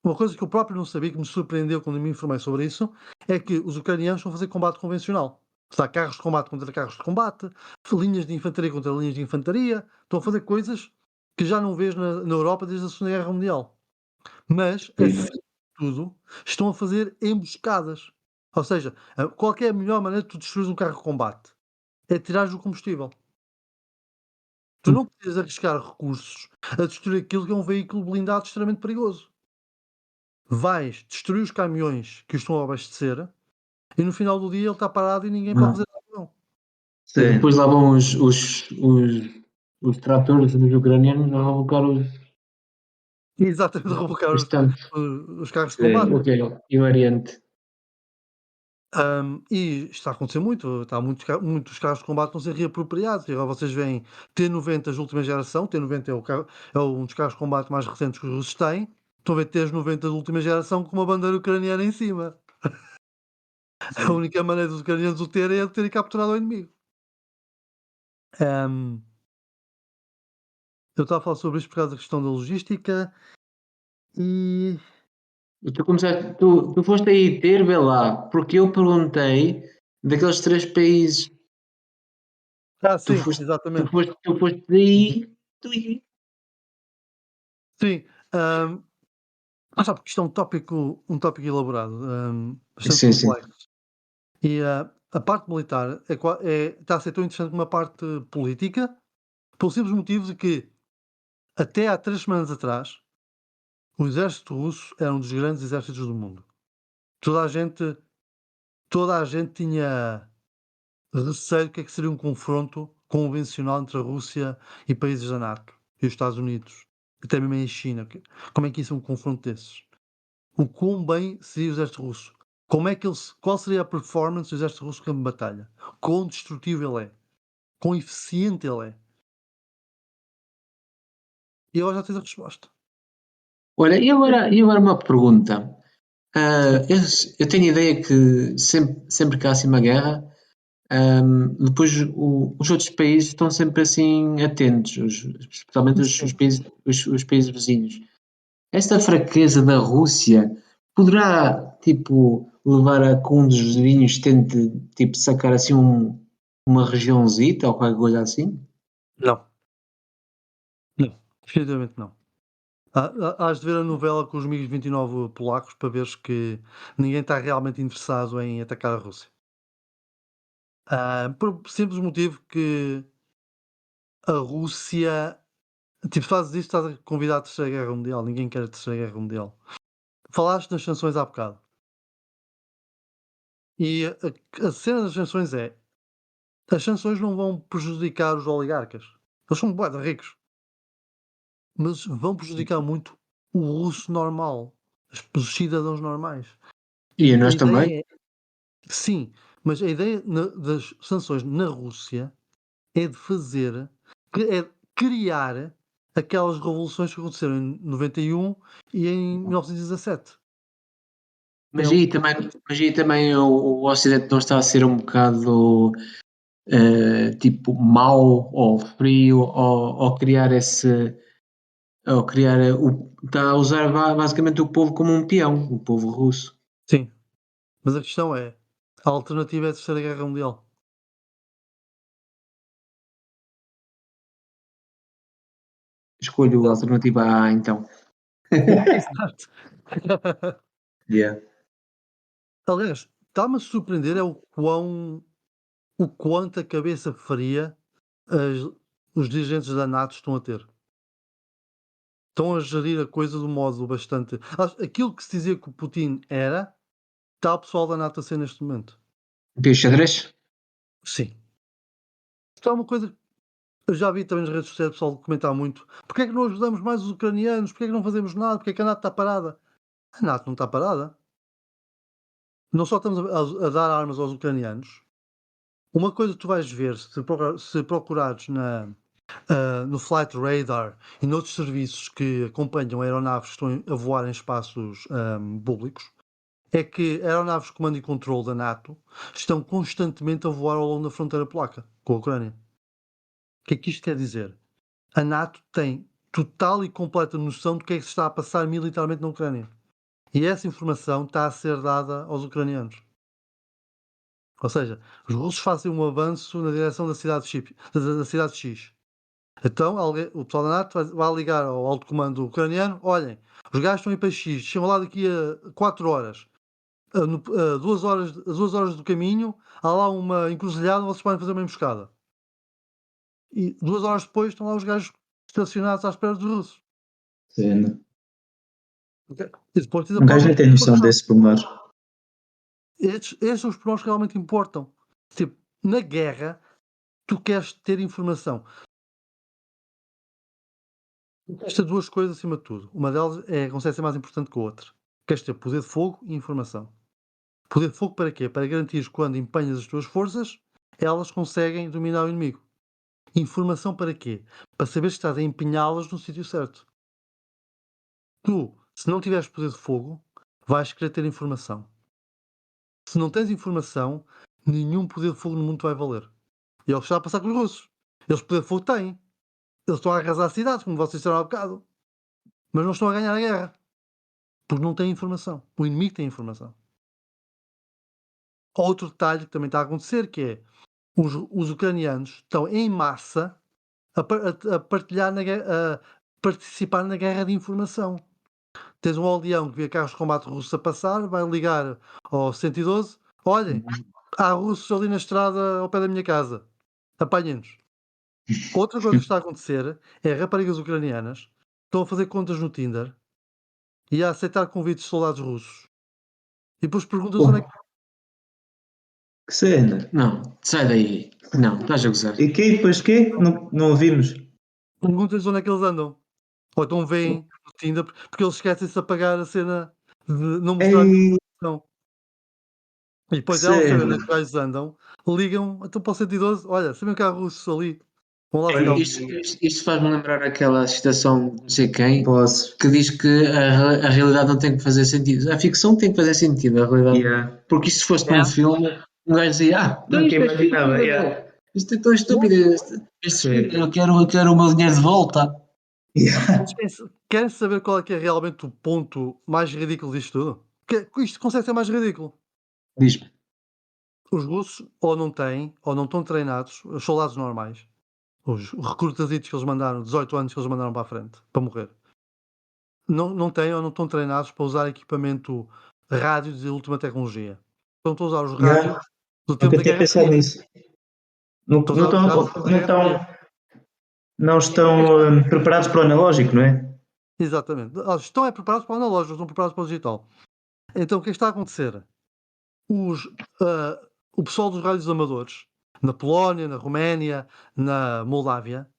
Uma coisa que eu próprio não sabia, que me surpreendeu quando me informei sobre isso, é que os ucranianos estão a fazer combate convencional. Há carros de combate contra carros de combate, linhas de infantaria contra linhas de infantaria. Estão a fazer coisas que já não vês na Europa desde a Segunda Guerra Mundial. Mas, acima de tudo, estão a fazer emboscadas. Ou seja, qual é a melhor maneira de tu destruir um carro de combate? É tirares o combustível. Tu não precisas arriscar recursos a destruir aquilo que é um veículo blindado extremamente perigoso. Vais destruir os caminhões que o estão a abastecer e no final do dia ele está parado e ninguém pode fazer nada com ele. E depois lá vão os tratores dos ucranianos a rebocar os Exatamente, rebocar tanques. os carros de combate. Ok, hilariante. E está a acontecer muito, muitos carros de combate estão a ser reapropriados. E agora vocês veem T90 de última geração, T90 é um dos carros de combate mais recentes que os russos têm. Estão a ver T90 de última geração com uma bandeira ucraniana em cima. A única maneira dos ucranianos o terem é de terem capturado o inimigo. Ahm, eu estava a falar sobre isto por causa da questão da logística e. Tu foste aí ter, vê lá, porque eu perguntei daqueles 3 países. Tu Sim, foste, tu exatamente. foste, tu foste daí. Sim. Sabe, porque isto é um tópico elaborado, bastante Sim, sim. complexo. E a parte militar está a ser tão interessante como a parte política, pelo simples motivo de que, até há 3 semanas atrás, o exército russo era um dos grandes exércitos do mundo. Toda a gente, toda a gente tinha receio do que é que seria um confronto convencional entre a Rússia e países da NATO, e os Estados Unidos, até mesmo a China. Como é que isso é um confronto desses? O quão bem seria o exército russo? Qual seria a performance do exército russo em batalha? Quão destrutivo ele é? Quão eficiente ele é? E eu já tens a resposta. Olha, e agora uma pergunta. Sim, Eu tenho a ideia que sempre que há assim uma guerra, depois os outros países estão sempre assim atentos, especialmente os sim. países, os países vizinhos. Esta fraqueza da Rússia poderá, tipo, levar a que um dos vizinhos tente, tipo, sacar assim uma regiãozita ou qualquer coisa assim? Não, não, definitivamente não. Hás de ver a novela com os MiG-29 polacos para veres que ninguém está realmente interessado em atacar a Rússia. Por simples motivo que a Rússia, tipo, fazes isto, estás a convidar a Terceira Guerra Mundial. Ninguém quer a Terceira Guerra Mundial. Falaste nas sanções há bocado. E a cena das sanções é: as sanções não vão prejudicar os oligarcas. Eles são bué de ricos. Mas vão prejudicar muito o russo normal, os cidadãos normais. E a A nós também. ideia é sim, mas a ideia das sanções na Rússia é de fazer, é de criar aquelas revoluções que aconteceram em 91 e em 1917. Mas É um aí também o Ocidente não está a ser um bocado tipo mau ou frio ou criar esse ou criar está a usar basicamente o povo como um peão, o povo russo. sim, mas a questão é, a alternativa é a Terceira Guerra Mundial. Escolho a alternativa A então. Exato. Yeah. Aliás, está-me a surpreender é o quanto a cabeça fria os dirigentes da NATO estão a ter. Estão a gerir a coisa de um modo bastante. Aquilo que se dizia que o Putin era, está o pessoal da NATO a ser neste momento. Tem xadrez? Sim. Isto é uma coisa que eu já vi também nas redes sociais o pessoal comentar muito. Porquê é que não ajudamos mais os ucranianos? Porquê é que não fazemos nada? Porquê é que a NATO está parada? A NATO não está parada. Não só estamos a dar armas aos ucranianos. Uma coisa que tu vais ver se procurares no Flight Radar e noutros serviços que acompanham aeronaves que estão a voar em espaços públicos, é que aeronaves de comando e controle da NATO estão constantemente a voar ao longo da fronteira polaca com a Ucrânia. O que é que isto quer dizer? A NATO tem total e completa noção do que é que se está a passar militarmente na Ucrânia. E essa informação está a ser dada aos ucranianos. Ou seja, os russos fazem um avanço na direção da cidade X. Então o pessoal da NATO vai ligar ao alto comando ucraniano: olhem, os gajos estão a ir para X, chegam lá daqui a 4 horas. A 2 horas do caminho, há lá uma encruzilhada, vocês podem fazer uma emboscada. E 2 horas depois estão lá os gajos estacionados à espera dos russos. Cena. E depois tens a Um gajo forma nem tem noção desse pormenor. estes são os pormenores que realmente importam. Tipo, na guerra, tu queres ter informação. Estas duas coisas acima de tudo. Uma delas consegue ser mais importante que a outra. Queres ter poder de fogo e informação. Poder de fogo para quê? Para garantir que quando empenhas as tuas forças, elas conseguem dominar o inimigo. Informação para quê? Para saber se estás a empenhá-las no sítio certo. Tu, se não tiveres poder de fogo, vais querer ter informação. Se não tens informação, nenhum poder de fogo no mundo te vai valer. E é o que está a passar com os russos. Eles poder de fogo têm. Eles estão a arrasar cidades, como vocês disseram há bocado. Mas não estão a ganhar a guerra. Porque não têm informação. O inimigo tem informação. Outro detalhe que também está a acontecer, que é os ucranianos estão em massa a partilhar a participar na guerra de informação. Tens um aldeão que vê carros de combate russos a passar, vai ligar ao 112: olhem, há russos ali na estrada ao pé da minha casa, apanhem-nos. Outra coisa que está a acontecer é raparigas ucranianas estão a fazer contas no Tinder e a aceitar convites de soldados russos. E depois perguntas onde é que Que cena. Não, sai daí. Não, estás a gozar. E que depois quê? Não ouvimos. perguntas onde é que eles andam. Ou então veem no Tinder, porque eles esquecem-se de apagar a cena de não mostrar Ei, informação. E que depois elas sabem onde é cena. que os gajos andam, ligam então para o 112: olha, sabem que há russos ali, vão lá ver Olha, algo. isto faz-me lembrar aquela citação de não sei quem Posso. que diz que a realidade não tem que fazer sentido. A ficção tem que fazer sentido, a realidade. Yeah. Porque isto se fosse num filme, um gajo dizia: Nunca isto é imaginava, estúpido, yeah. meu. Isto é tão estúpido. Sim. Eu quero o meu dinheiro de volta. Yeah. Querem saber qual é que é realmente o ponto mais ridículo disto tudo? Isto consegue ser mais ridículo. Diz-me. Os russos ou não têm, ou não estão treinados, os soldados normais, os recrutaditos que eles mandaram, 18 anos que eles mandaram para a frente, para morrer, não têm ou não estão treinados para usar equipamento rádio de última tecnologia. Estão a usar os rádios Yeah. do tempo Nunca da tinha Guerra pensado Fria. nisso. Não, Estão a não usar os estão, rádios do tempo da não Guerra Fria. estão, não estão preparados para o analógico, não é? Exatamente. Estão preparados para o analógico, não estão preparados para o digital. Então o que é que está a acontecer? os, o pessoal dos rádios amadores, na Polónia, na Roménia, na Moldávia,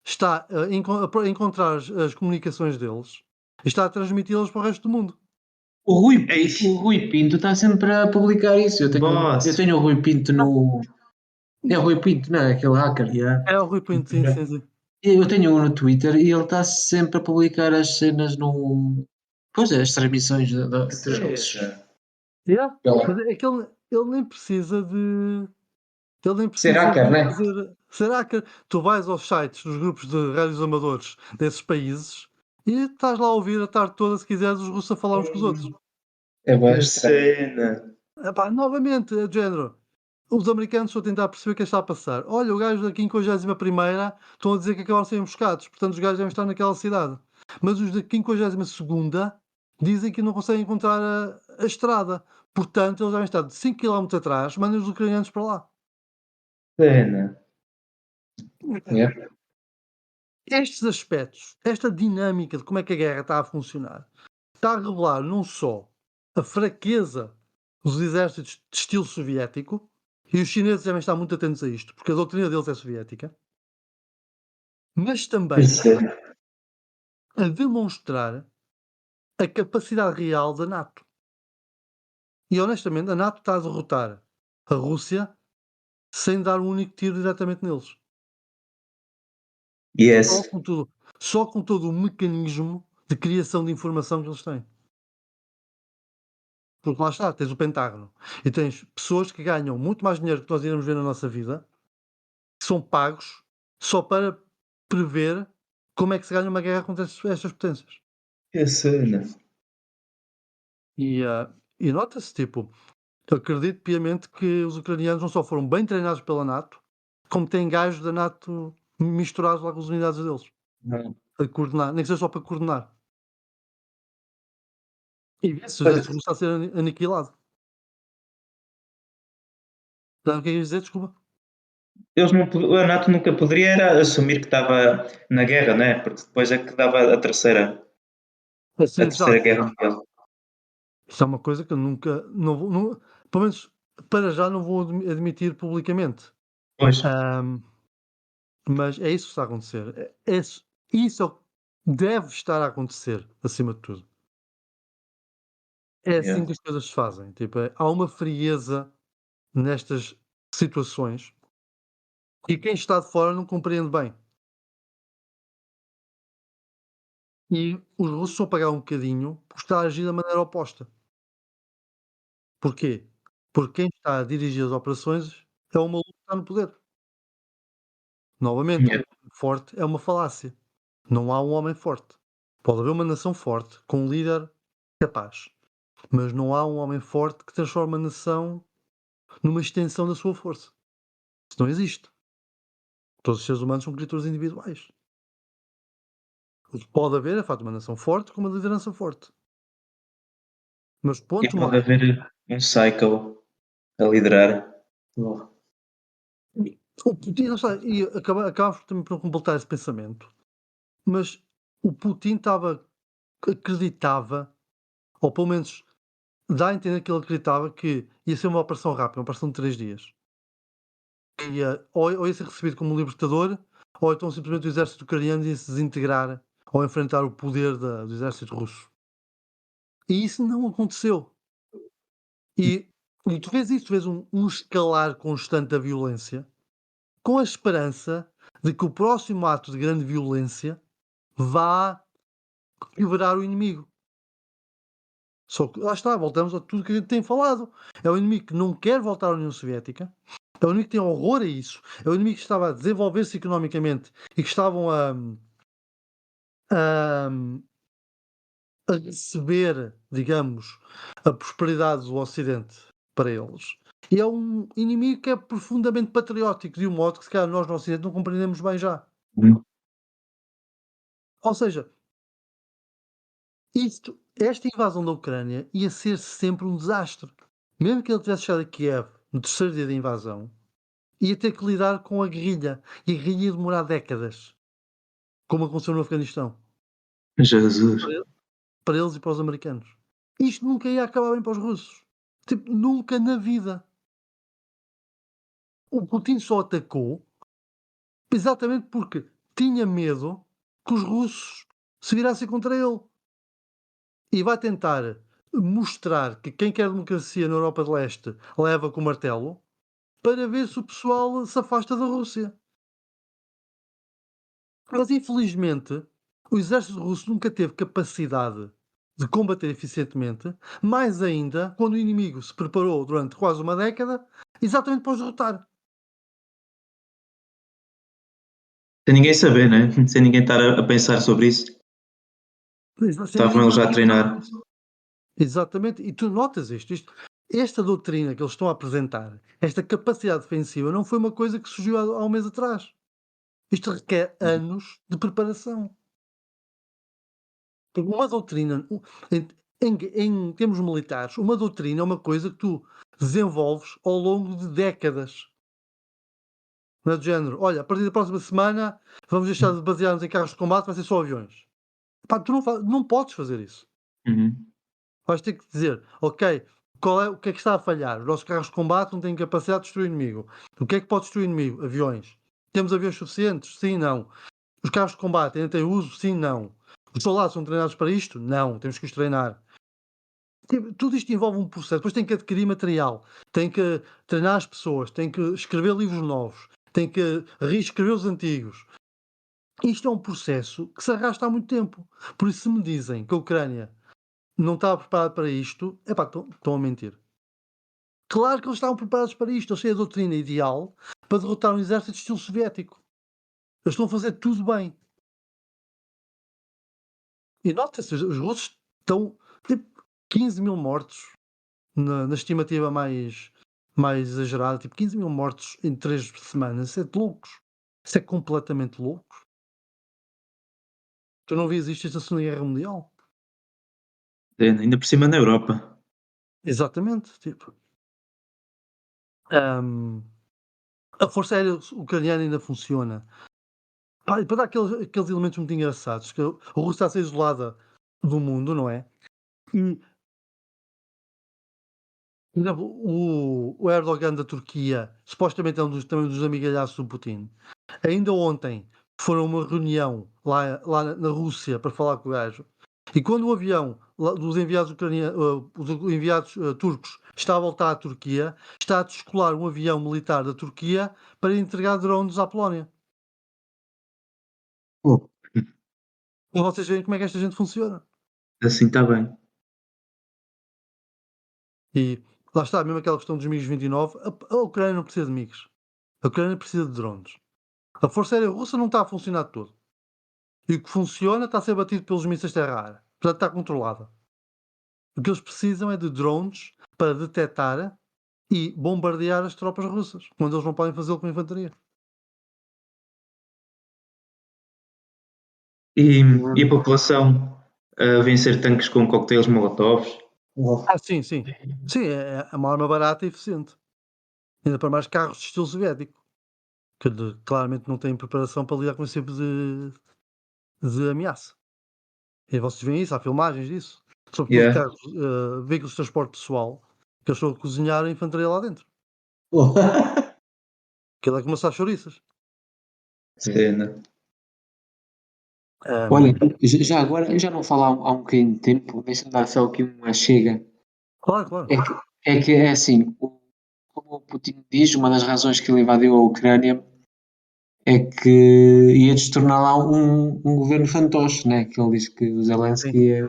está a encontrar as comunicações deles e está a transmiti-las para o resto do mundo. O Rui Pinto está sempre a publicar isso. Eu Boss. tenho o Rui Pinto no. É o Rui Pinto, não é? Aquele hacker. É o Rui Pinto, sim, sim, sim. Eu tenho um no Twitter e ele está sempre a publicar as cenas no. Pois é, as transmissões dos russos. Yeah. Ele- Mas é que ele nem precisa de. Ele nem Ser precisa hacker, de né? fazer. Será que tu vais aos sites dos grupos de rádios amadores desses países e estás lá a ouvir a tarde toda, se quiseres, os russos a falar uns com os outros? É bem Que estranho. cena. Epá, novamente, é de género. Os americanos estão a tentar perceber o que está a passar. Olha, o gajo da 51ª estão a dizer que acabaram de ser emboscados, portanto os gajos devem estar naquela cidade. Mas os da 52ª dizem que não conseguem encontrar a estrada. Portanto, eles devem estar de 5 km atrás, mandem os ucranianos para lá. Cena. É. Estes aspectos, esta dinâmica de como é que a guerra está a funcionar, está a revelar não só a fraqueza dos exércitos de estilo soviético, e os chineses devem estar muito atentos a isto, porque a doutrina deles é soviética, mas também a demonstrar a capacidade real da NATO. E honestamente, a NATO está a derrotar a Rússia sem dar um único tiro diretamente neles. Só Yes. com tudo, só com todo o mecanismo de criação de informação que eles têm. Porque lá está, tens o Pentágono e tens pessoas que ganham muito mais dinheiro que nós iremos ver na nossa vida, que são pagos só para prever como é que se ganha uma guerra contra estas potências. Que cena. E nota-se, tipo, eu acredito piamente que os ucranianos não só foram bem treinados pela NATO, como têm gajos da NATO misturados lá com as unidades deles, a coordenar, nem que seja só para coordenar. E vê-se o Pois, exército russo a ser aniquilado. Sabe o que é que eu ia dizer? Desculpa. eles não, a NATO nunca poderia era assumir que estava na guerra, né? Porque depois é que dava a Assim, terceira exato. guerra mundial. Isso é uma coisa que eu nunca, pelo menos para já não vou admitir publicamente. Pois, Ahm, mas é isso que está a acontecer. Isso é o que deve estar a acontecer, acima de tudo. É yeah. assim que as coisas se fazem. Tipo, há uma frieza nestas situações e quem está de fora não compreende bem. E os russos estão a pagar um bocadinho por estar a agir da maneira oposta. Porquê? Porque quem está a dirigir as operações é uma maluco que está no poder. Novamente, o Yeah. homem forte é uma falácia. Não há um homem forte. Pode haver uma nação forte, com um líder capaz, mas não há um homem forte que transforme a nação numa extensão da sua força. Isso não existe. Todos os seres humanos são criaturas individuais. O que pode haver é, de facto, uma nação forte com uma liderança forte. Mas E ponto pode mais. haver um cycle a liderar. Oh. O Putin, não sei, e acabamos também por completar esse pensamento, mas o Putin acreditava, ou pelo menos dá a entender que ele acreditava que ia ser uma operação rápida, uma operação de 3 dias. Ou ia ser recebido como um libertador, ou então simplesmente o exército ucraniano ia se desintegrar ao enfrentar o poder do exército russo. E isso não aconteceu. E, e tu vês isso, tu vês um escalar constante da violência, com a esperança de que o próximo ato de grande violência vá quebrar o inimigo. Só que lá está, voltamos a tudo que a gente tem falado. É um inimigo que não quer voltar à União Soviética, é um inimigo que tem horror a isso, é um inimigo que estava a desenvolver-se economicamente e que estavam a, a receber, digamos, a prosperidade do Ocidente para eles. E é um inimigo que é profundamente patriótico, de um modo que se calhar nós no Ocidente não compreendemos bem já. Ou seja, esta invasão da Ucrânia ia ser sempre um desastre. Mesmo que ele tivesse chegado a Kiev no terceiro dia da invasão, ia ter que lidar com a guerrilha. E a guerrilha ia demorar décadas, como aconteceu no Afeganistão, Jesus. para eles e para os americanos. Isto nunca ia acabar bem para os russos. Tipo, nunca na vida. O Putin só atacou exatamente porque tinha medo que os russos se virassem contra ele. E vai tentar mostrar que quem quer democracia na Europa de Leste leva com o martelo para ver se o pessoal se afasta da Rússia. Mas infelizmente o exército russo nunca teve capacidade de combater eficientemente, mais ainda quando o inimigo se preparou durante quase uma década exatamente para os derrotar. Sem ninguém saber, né? Sem ninguém estar a pensar sobre isso. Sem Estavam ninguém eles já a ter treinar. exatamente, e tu notas esta doutrina que eles estão a apresentar, esta capacidade defensiva, não foi uma coisa que surgiu há um mês atrás. Isto requer anos de preparação. Porque uma doutrina, em termos militares, uma doutrina é uma coisa que tu desenvolves ao longo de décadas. Não é do género, olha, a partir da próxima semana vamos deixar de basear-nos em carros de combate, vai ser só aviões. Pá, tu não podes fazer isso. Uhum. Vais ter que dizer, ok, o que é que está a falhar? Os nossos carros de combate não têm capacidade de destruir o inimigo. O que é que pode destruir o inimigo? Aviões. Temos aviões suficientes? Sim, não. Os carros de combate ainda têm uso? Sim, não. Os soldados são treinados para isto? Não, temos que os treinar. Tipo, tudo isto envolve um processo. Depois tem que adquirir material, tem que treinar as pessoas, tem que escrever livros novos, tem que reescrever os antigos. Isto é um processo que se arrasta há muito tempo. Por isso, se me dizem que a Ucrânia não estava preparada para isto, epá, estão a mentir. Claro que eles estavam preparados para isto. Eles têm a doutrina ideal para derrotar um exército de estilo soviético. Eles estão a fazer tudo bem. E nota-se, os russos estão tipo 15 mil mortos na estimativa mais exagerada, tipo 15 mil mortos em 3 semanas. Isso é de loucos. Isso é completamente louco. Tu não vias isto na Segunda Guerra Mundial? Ainda por cima na Europa. Exatamente. Tipo, a Força Aérea Ucraniana ainda funciona. Pá, e para dar aqueles elementos muito engraçados, que a Rússia está a ser isolada do mundo, não é? E, por exemplo, o Erdogan da Turquia supostamente é também um dos amigalhaços do Putin. Ainda ontem foram a uma reunião lá na Rússia para falar com o gajo. E quando o avião dos enviados, os enviados turcos está a voltar à Turquia, está a descolar um avião militar da Turquia para entregar drones à Polónia. Oh, Para vocês verem como é que esta gente funciona. Assim está bem. E lá está, mesmo aquela questão dos MiG-29, a Ucrânia não precisa de MiGs. A Ucrânia precisa de drones. A Força Aérea Russa não está a funcionar de todo. E o que funciona está a ser batido pelos mísseis terra-ar. Portanto, está controlada. O que eles precisam é de drones para detectar e bombardear as tropas russas, quando eles não podem fazê-lo com infantaria. E a população a vencer tanques com coquetéis Molotov. Sim, sim. Sim, é uma arma barata e eficiente. Ainda para mais carros de estilo soviético, que claramente não têm preparação para lidar com esse tipo de ameaça. E vocês veem isso, há filmagens disso. Sobretudo Yeah. carros, veículos de transporte pessoal, que eles estão a cozinhar a infantaria lá dentro. oh. Aquilo é como assar chouriças. Cena. Olha, já agora, eu já não falo há um bocadinho de tempo, deixa-me dar só aqui uma chega. Claro, claro. É que é assim, como o Putin diz, uma das razões que ele invadiu a Ucrânia é que ia destornar lá um governo fantoche, né? Que ele diz que o Zelensky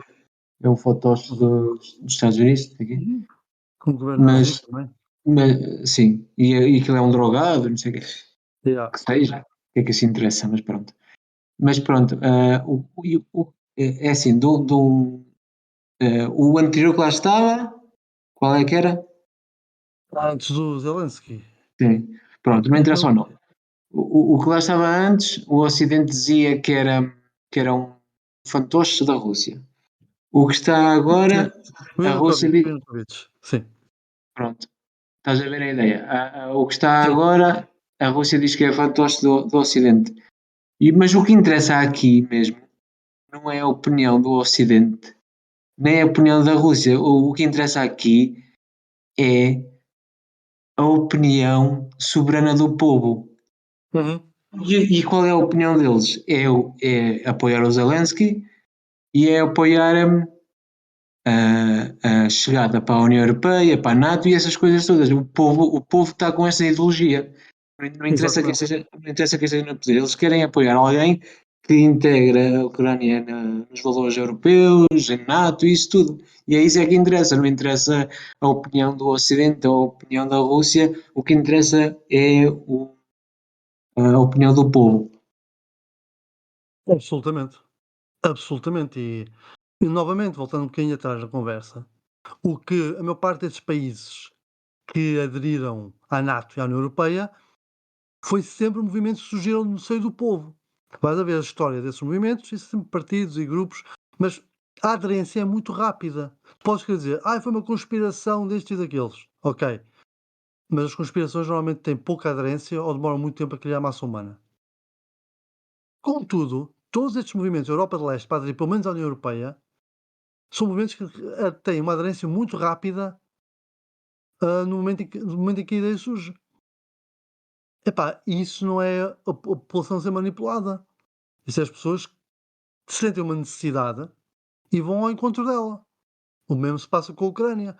é um fantoche dos Estados Unidos, aqui. Com o governo nazi também. Mas sim, e aquilo é um drogado, não sei o Yeah. que seja, o que é que isso interessa, mas pronto. Mas pronto, é assim, o anterior que lá estava, qual é que era? Antes do Zelensky. Sim, pronto, não interessa ou não. O que lá estava antes, o Ocidente dizia que era um fantoche da Rússia. O que está agora, O a Rússia diz. Yanukovych. Sim. Pronto, estás a ver a ideia. O que está Sim. agora, a Rússia diz que é fantoche do Ocidente. Mas o que interessa aqui mesmo não é a opinião do Ocidente, nem a opinião da Rússia. O que interessa aqui é a opinião soberana do povo. Uhum. E qual é a opinião deles? É apoiar o Zelensky e é apoiar a chegada para a União Europeia, para a NATO e essas coisas todas. O povo está com essa ideologia. Não interessa quem Exatamente. esteja no poder. Eles querem apoiar alguém que integra a Ucrânia nos valores europeus, em NATO e isso tudo. E é isso que interessa. Não interessa a opinião do Ocidente ou a opinião da Rússia. O que interessa é a opinião do povo. Absolutamente. Absolutamente. E novamente, voltando um bocadinho atrás na conversa, o que a maior parte desses países que aderiram à NATO e à União Europeia foi sempre movimentos que surgiram no seio do povo. Vais a ver a história desses movimentos, e sempre partidos e grupos, mas a aderência é muito rápida. Podes querer dizer, foi uma conspiração destes e daqueles. Ok. Mas as conspirações normalmente têm pouca aderência ou demoram muito tempo a criar massa humana. Contudo, todos estes movimentos, Europa de Leste, para aderir pelo menos à União Europeia, são movimentos que têm uma aderência muito rápida no momento em que a ideia surge. Epá, isso não é a população ser manipulada. Isso é as pessoas que sentem uma necessidade e vão ao encontro dela. O mesmo se passa com a Ucrânia.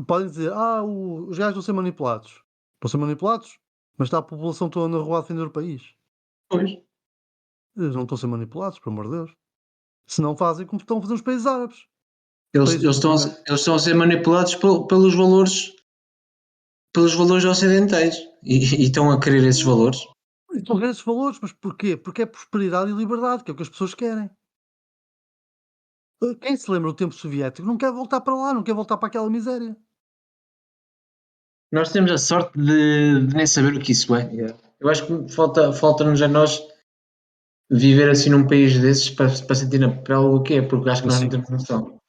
Podem dizer, os gajos vão ser manipulados. Vão ser manipulados, mas está a população toda na rua a defender o país. Pois. Eles não estão a ser manipulados, por amor de Deus. Se não fazem como estão a fazer os países árabes. Eles estão a ser manipulados pelos valores ocidentais e estão a querer esses valores. Estão a ver esses valores, mas porquê? Porque é prosperidade e liberdade, que é o que as pessoas querem. Quem se lembra do tempo soviético não quer voltar para lá, não quer voltar para aquela miséria. Nós temos a sorte de nem saber o que isso é. Yeah. Eu acho que falta-nos a nós viver assim num país desses para sentir na pele o que é, porque acho que nós não Sim, temos noção.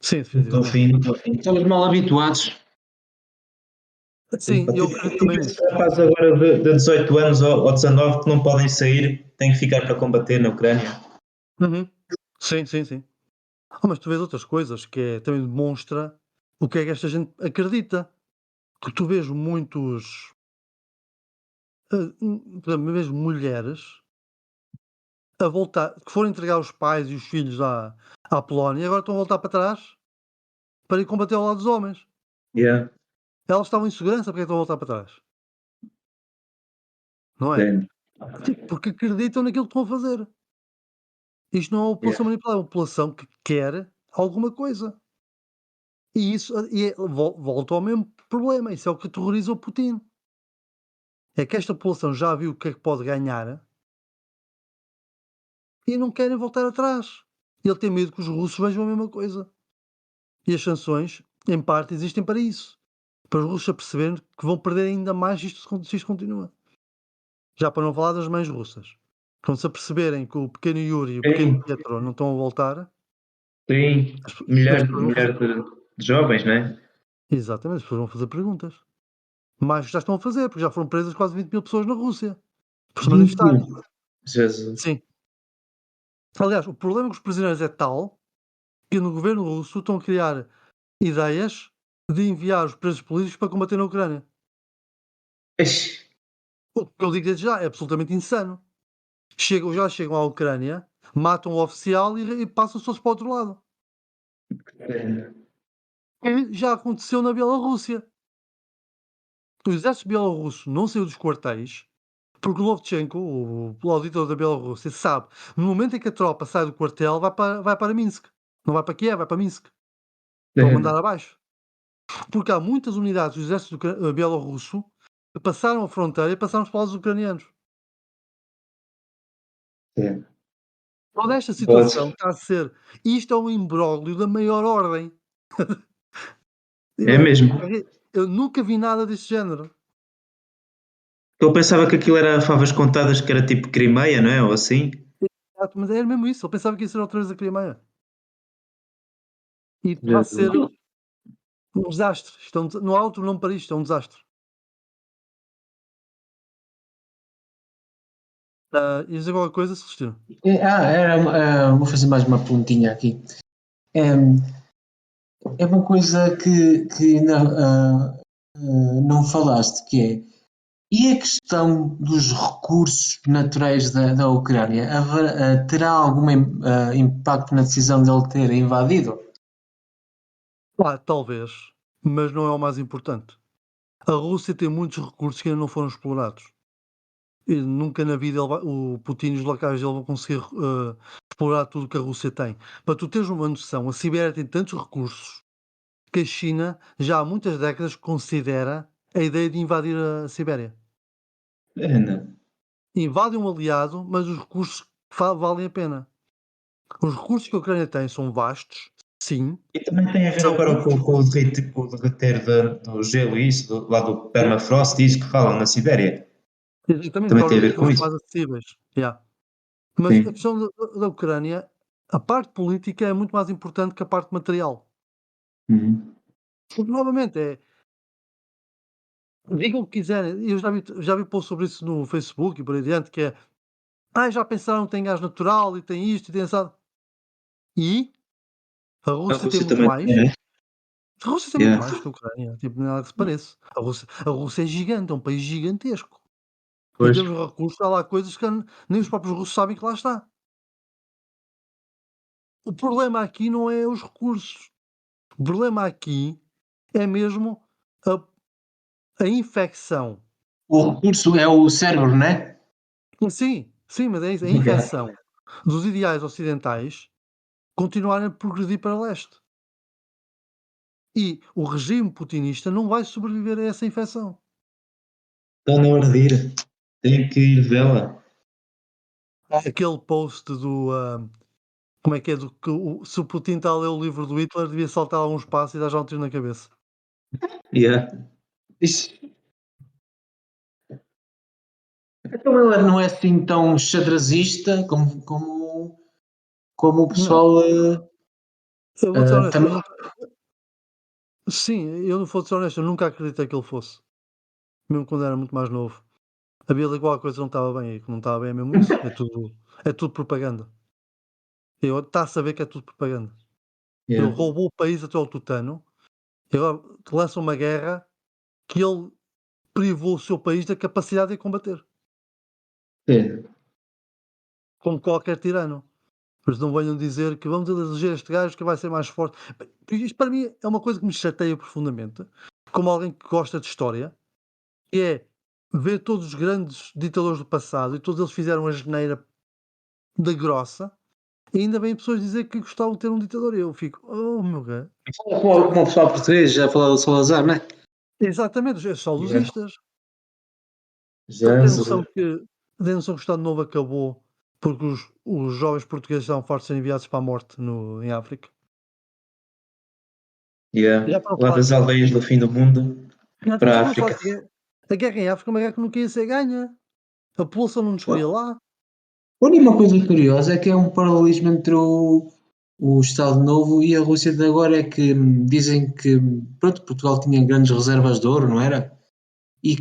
sim, No definitivamente. fim, no fim. Estamos mal habituados. Sim, eu acredito também Tipo esses nisso. rapazes agora de 18 anos ou 19 que não podem sair, têm que ficar para combater na Ucrânia. Uhum. Sim, sim, sim. Mas tu vês outras coisas que também demonstra o que é que esta gente acredita. Que tu vês muitos, por exemplo, mesmo mulheres a voltar, que foram entregar os pais e os filhos à Polónia e agora estão a voltar para trás para ir combater ao lado dos homens. Yeah. Elas estavam em segurança, porque é que estão a voltar para trás? Não é? Sim. Tipo, porque acreditam naquilo que estão a fazer. Isto não é uma Yeah. população manipulada, é uma população que quer alguma coisa. E isso volta ao mesmo problema. Isso é o que aterroriza o Putin. É que esta população já viu o que é que pode ganhar e não querem voltar atrás. Ele tem medo que os russos vejam a mesma coisa. E as sanções, em parte, existem para isso. Para os russos a perceberem que vão perder ainda mais se isto continua. Já para não falar das mães russas. Quando se aperceberem que o pequeno Yuri e o pequeno Sim, Pietro não estão a voltar, sim. as Milhares, pessoas vão fazer. milhares de jovens, né? Exatamente, as pessoas vão fazer perguntas. Mais que já estão a fazer, porque já foram presas quase 20.000 pessoas na Rússia por se 20 manifestarem. mil. Jesus. Sim. Aliás, o problema com os prisioneiros é tal que no governo russo estão a criar ideias de enviar os presos políticos para combater na Ucrânia. Eish. O que eu digo desde já é absolutamente insano. Já chegam à Ucrânia, matam o oficial e passam-se todos para o outro lado. E já aconteceu na Bielorrússia. O exército bielorrusso não saiu dos quartéis porque o Lovchenko, o auditor da Bielorrússia, sabe, no momento em que a tropa sai do quartel, vai para Minsk. Não vai para Kiev, vai para Minsk. Para o mandar abaixo. Porque há muitas unidades do exército bielorrusso que passaram a fronteira e passaram para os ucranianos. Sim. Toda esta Podes. situação está a ser. Isto é um imbróglio da maior ordem. É mesmo. Eu nunca vi nada deste género. Eu pensava que aquilo era favas contadas, que era tipo Crimeia, não é? Ou assim. Exato, mas era mesmo isso. Eu pensava que ia ser outra vez a Crimeia. E está a ser Jesus. um desastre. Não há outro nome para isto, é um desastre. Ias dizer qualquer coisa, Celestino? Vou fazer mais uma pontinha aqui. é uma coisa que não falaste, que é, e a questão dos recursos naturais da Ucrânia terá algum impacto na decisão dele ter invadido? Talvez, mas não é o mais importante. A Rússia tem muitos recursos que ainda não foram explorados. E nunca na vida o Putin e os locais dele vão conseguir explorar tudo o que a Rússia tem. Para tu teres uma noção, a Sibéria tem tantos recursos que a China já há muitas décadas considera a ideia de invadir a Sibéria. Ana. Invade um aliado, mas os recursos valem a pena. Os recursos que a Ucrânia tem são vastos, sim, E também tem a ver são agora muitos. com o derreter do gelo e isso, lá do permafrost, isso que falam na Sibéria. Exatamente, Também tem torna a as ver com coisas isso. mais acessíveis. Yeah. Mas a Sim. questão da Ucrânia, a parte política é muito mais importante que a parte material. Uhum. Porque, novamente, digam o que quiserem. Eu já vi post sobre isso no Facebook e por aí adiante, que é já pensaram que tem gás natural e tem isto e tem assado. E a A Rússia tem Rússia muito também mais. tem, né? A Rússia tem muito Yeah. mais que a Ucrânia, tipo, não é nada que se pareça. A Rússia é gigante, é um país gigantesco. Em Pois. termos de recursos, há lá coisas que nem os próprios russos sabem que lá está. O problema aqui não é os recursos. O problema aqui é mesmo a infecção. O recurso é o cérebro, não é? Sim, sim, mas é isso, a Yeah. infecção dos ideais ocidentais continuarem a progredir para leste. E o regime putinista não vai sobreviver a essa infecção. Está na hora de ir. Tenho que ir vê-la. Aquele post do. Como é que é? Se o Putin está a ler o livro do Hitler, devia saltar algum espaço e dar já um tiro na cabeça. Yeah. Isso. Então ele não é assim tão xadrezista como o Não, pessoal eu vou ser honesto, eu também. nunca. Sim, eu não vou ser honesto, eu nunca acreditei que ele fosse. Mesmo quando era muito mais novo. Havia ali qualquer coisa que não estava bem, e que não estava bem é mesmo isso. É tudo propaganda. Está a saber que é tudo propaganda. Ele Yeah. roubou o país até ao tutano, e agora lança uma guerra que ele privou o seu país da capacidade de combater, É. como qualquer tirano. Por isso não venham dizer que vamos eleger este gajo que vai ser mais forte. Bem, isto para mim é uma coisa que me chateia profundamente, como alguém que gosta de história, que é ver todos os grandes ditadores do passado e todos eles fizeram a geneira da grossa, e ainda bem pessoas dizer que gostavam de ter um ditador. E eu fico, oh meu Deus. Como o pessoal português já falou do Salazar, não é? Exatamente, os Yeah. saudosistas. Já Tem noção que o Estado Novo acabou porque os jovens portugueses estavam fartos de ser enviados para a morte em África. Já yeah. para não Lá falar, das aldeias do fim do mundo já para a para não falar África. que a guerra em África é uma guerra que nunca ia ser ganha. A população não nos queria lá. Olha, uma coisa curiosa é que é um paralelismo entre o Estado Novo e a Rússia de agora, é que dizem que pronto, Portugal tinha grandes reservas de ouro, não era? Sim,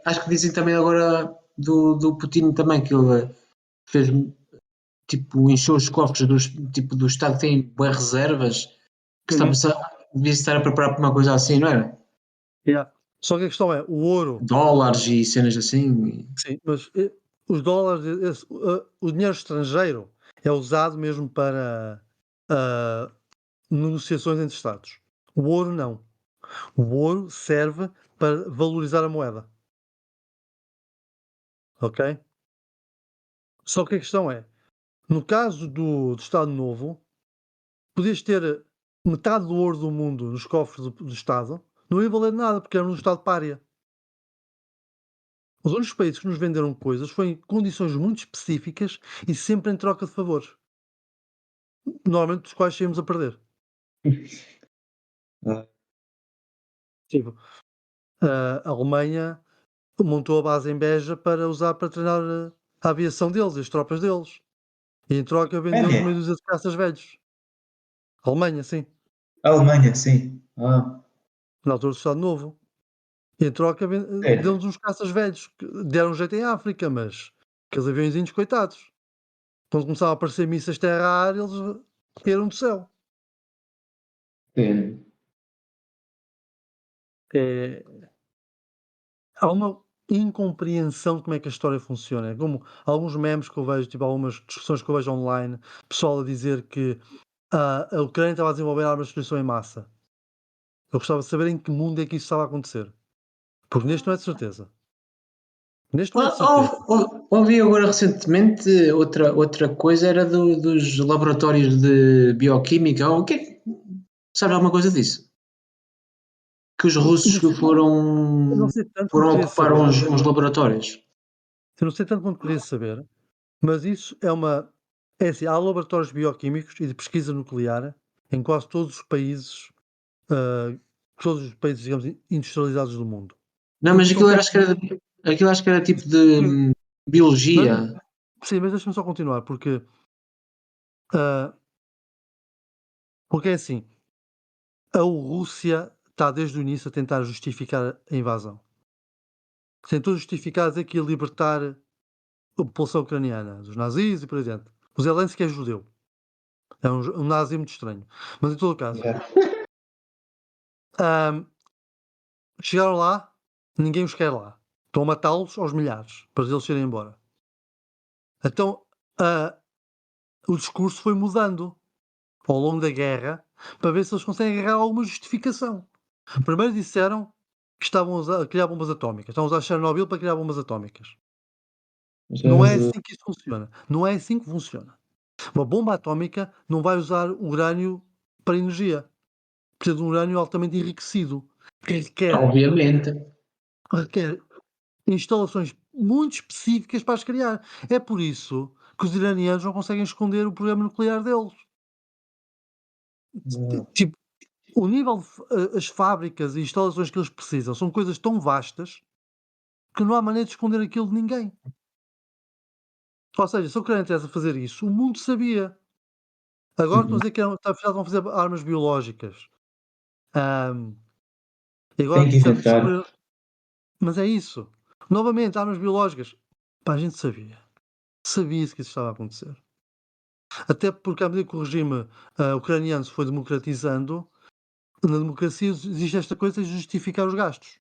Acho que dizem também agora do Putin também, que ele fez tipo, encheu os cofres do Estado que tem boas reservas, que uhum, devia estar a preparar para uma coisa assim, não era? yeah. Só que a questão é, o ouro, Dólares e cenas assim. sim, mas os dólares, o dinheiro estrangeiro é usado mesmo para ah, negociações entre Estados. O ouro não. O ouro serve para valorizar a moeda, ok? Só que a questão é, no caso do Estado Novo, podias ter metade do ouro do mundo nos cofres do Estado, não ia valer nada, porque era um Estado pária. Os únicos países que nos venderam coisas foi em condições muito específicas e sempre em troca de favores, normalmente dos quais saímos a perder. Ah, Tipo, a Alemanha montou a base em Beja para usar para treinar a aviação deles e as tropas deles. E em troca vendeu-nos meia Alemanha? dúzia de caças velhos. A Alemanha, sim, Alemanha, sim. Ah, na altura do Estado Novo. E em troca é. deu-nos uns caças velhos, que deram jeito em África, mas aqueles aviõezinhos, coitados. Quando começavam a aparecer mísseis terra-ar, eles caíram do céu. Sim. É, há uma incompreensão de como é que a história funciona. É como alguns memes que eu vejo, tipo algumas discussões que eu vejo online, pessoal a dizer que a Ucrânia estava a desenvolver armas de destruição em massa. Eu gostava de saber em que mundo é que isso estava a acontecer. Porque neste não é de certeza. Neste não é de certeza. Ouvi agora recentemente outra coisa, era dos laboratórios de bioquímica. O que sabe alguma coisa disso? Que os russos Eu não sei tanto quanto foram queria ocupar saber. uns laboratórios. Eu não sei tanto quanto queria saber, mas isso é uma. É assim, há laboratórios bioquímicos e de pesquisa nuclear em quase todos os países, ah, digamos, industrializados do mundo. Não, Porque mas isso aquilo, consegue. aquilo acho que era tipo de Não, biologia. sim, mas deixa-me só continuar, ah, porque é assim, a Rússia está desde o início a tentar justificar a invasão. Tentou justificar a dizer que ia libertar a população ucraniana dos nazis e por aí adiante. O Zelensky é judeu. É um nazi muito estranho. Mas em todo o caso, ah, chegaram lá, ninguém os quer lá. Estão a matá-los aos milhares para eles irem embora. Então, ah, o discurso foi mudando ao longo da guerra para ver se eles conseguem agarrar alguma justificação. Primeiro disseram que estavam a criar bombas atómicas. Estão a usar Chernobyl para criar bombas atómicas. Não é assim que isso funciona. Não é assim que funciona. Uma bomba atómica não vai usar urânio para energia. Precisa de um urânio altamente enriquecido. Que Obviamente. requer instalações muito específicas para as criar. É por isso que os iranianos não conseguem esconder o programa nuclear deles. Tipo, o nível de as fábricas e instalações que eles precisam são coisas tão vastas que não há maneira de esconder aquilo de ninguém. Ou seja, se a Ucrânia tivesse a fazer isso, o mundo sabia. Agora estão a dizer que afinal vão fazer armas biológicas. Ahm, e agora Tem que descobriram. inventar. Mas é isso. Novamente, armas biológicas. Pá, a gente sabia. Sabia-se que isso estava a acontecer. Até porque, à medida que o regime ucraniano se foi democratizando, na democracia existe esta coisa de justificar os gastos.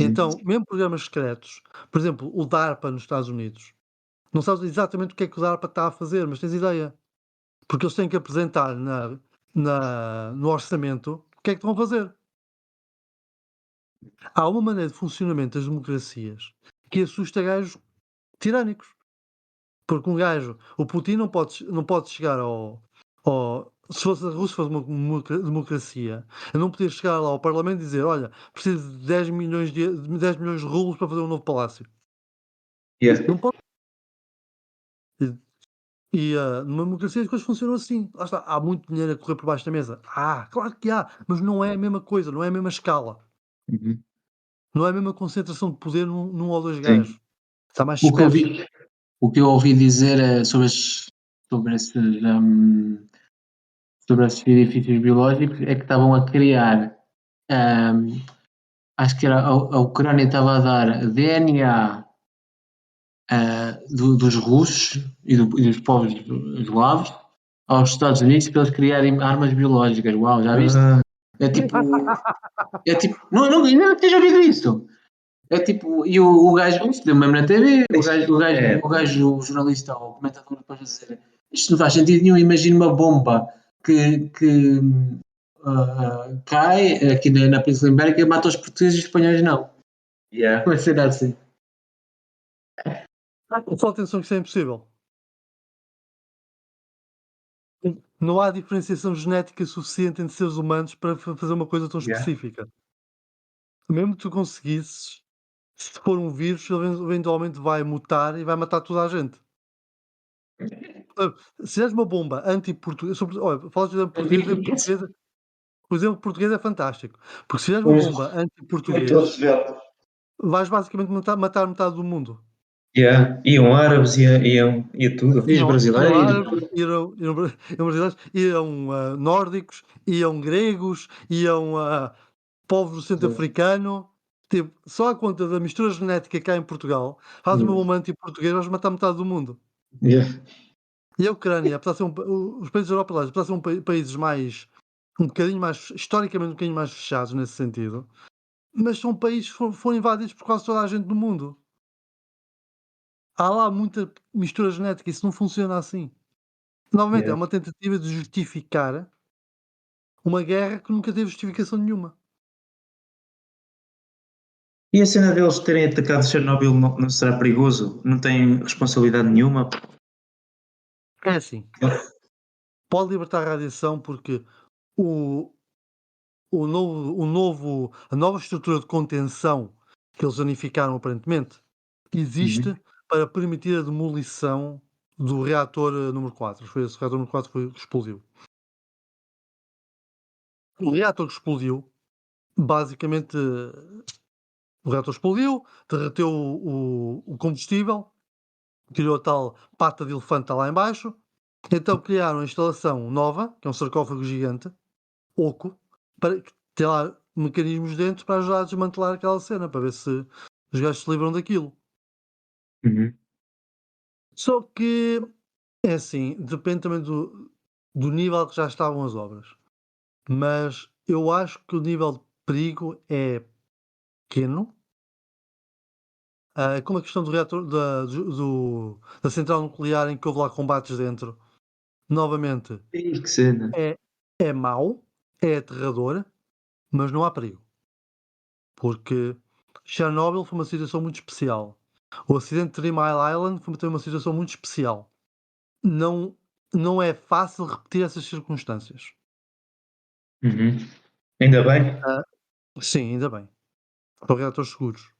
Então, mesmo programas secretos, por exemplo, o DARPA nos Estados Unidos, não sabes exatamente o que é que o DARPA está a fazer, mas tens ideia. Porque eles têm que apresentar no orçamento o que é que estão a fazer. Há uma maneira de funcionamento das democracias que assusta gajos tirânicos. Porque um gajo, o Putin não pode chegar se fosse a Rússia fosse uma democracia, eu não podia chegar lá ao Parlamento e dizer: olha, preciso de 10 milhões de rublos para fazer um novo palácio. Yeah. Não pode. Numa democracia as coisas funcionam assim. Lá está, há muito dinheiro a correr por baixo da mesa. Claro que há, mas não é a mesma coisa, não é a mesma escala. Uhum. Não é a mesma concentração de poder num ou dois Sim. gajos. Está mais O que eu disperso. vi, o que eu ouvi dizer sobre esses edifícios biológicos é que estavam a criar, hum, acho que era a Ucrânia estava a dar DNA dos russos e dos povos eslavos aos Estados Unidos para eles criarem armas biológicas. Uau, já viste? Ah, É tipo, não, não, ainda não tens ouvido isso. É tipo, e o gajo, isto deu mesmo na TV, É. o jornalista ou o comentador depois a dizer, isto não faz sentido nenhum, imagina uma bomba que cai aqui na Península Ibérica e mata os portugueses e os espanhóis não. Yeah. Vai ser assim. Só atenção que isso é impossível. Não há diferenciação genética suficiente entre seres humanos para fazer uma coisa tão Yeah. específica. Mesmo que tu conseguisses, se for um vírus, ele eventualmente vai mutar e vai matar toda a gente. Se és uma bomba anti-portuguesa, olha, falas de exemplo português, o exemplo português é fantástico, porque se és uma bomba anti-português, vais basicamente matar metade do mundo. Yeah. Iam árabes, ia tudo. E os Iam brasileiros? árabes, iam brasileiros, iam nórdicos, iam gregos, iam povos do centro africano. Tipo, só a conta da mistura genética cá em Portugal, faz uma bomba anti-português, vais matar metade do mundo. Yeah. E a Ucrânia, apesar de ser os países da Europa, aliás, apesar de ser países mais um bocadinho mais historicamente um bocadinho mais fechados nesse sentido, mas são países que foram invadidos por quase toda a gente do mundo. Há lá muita mistura genética, isso não funciona assim. Novamente, é Yeah. uma tentativa de justificar uma guerra que nunca teve justificação nenhuma. E a cena deles terem atacado Chernobyl não será perigoso? Não tem responsabilidade nenhuma? É assim, pode libertar radiação porque o a nova estrutura de contenção que eles unificaram aparentemente, existe Uhum. para permitir a demolição do reator número 4. Foi esse reator número 4 foi que explodiu. O reator que explodiu, basicamente, o reator explodiu, derreteu o combustível, tirou a tal pata de elefante que está lá embaixo, então criaram a instalação nova, que é um sarcófago gigante, oco, para que tem lá mecanismos dentro para ajudar a desmantelar aquela cena, para ver se os gajos se livram daquilo. Uhum. Só que, é assim, depende também do nível que já estavam as obras. Mas eu acho que o nível de perigo é pequeno. Como a questão do reator da central nuclear em que houve lá combates dentro, novamente, Ih, que cena. é mau, é aterrador, mas não há perigo. Porque Chernobyl foi uma situação muito especial. O acidente de Three Mile Island foi também uma situação muito especial. Não, não é fácil repetir essas circunstâncias. Uhum. Ainda bem. Ah, sim, ainda bem. Para reatores seguros.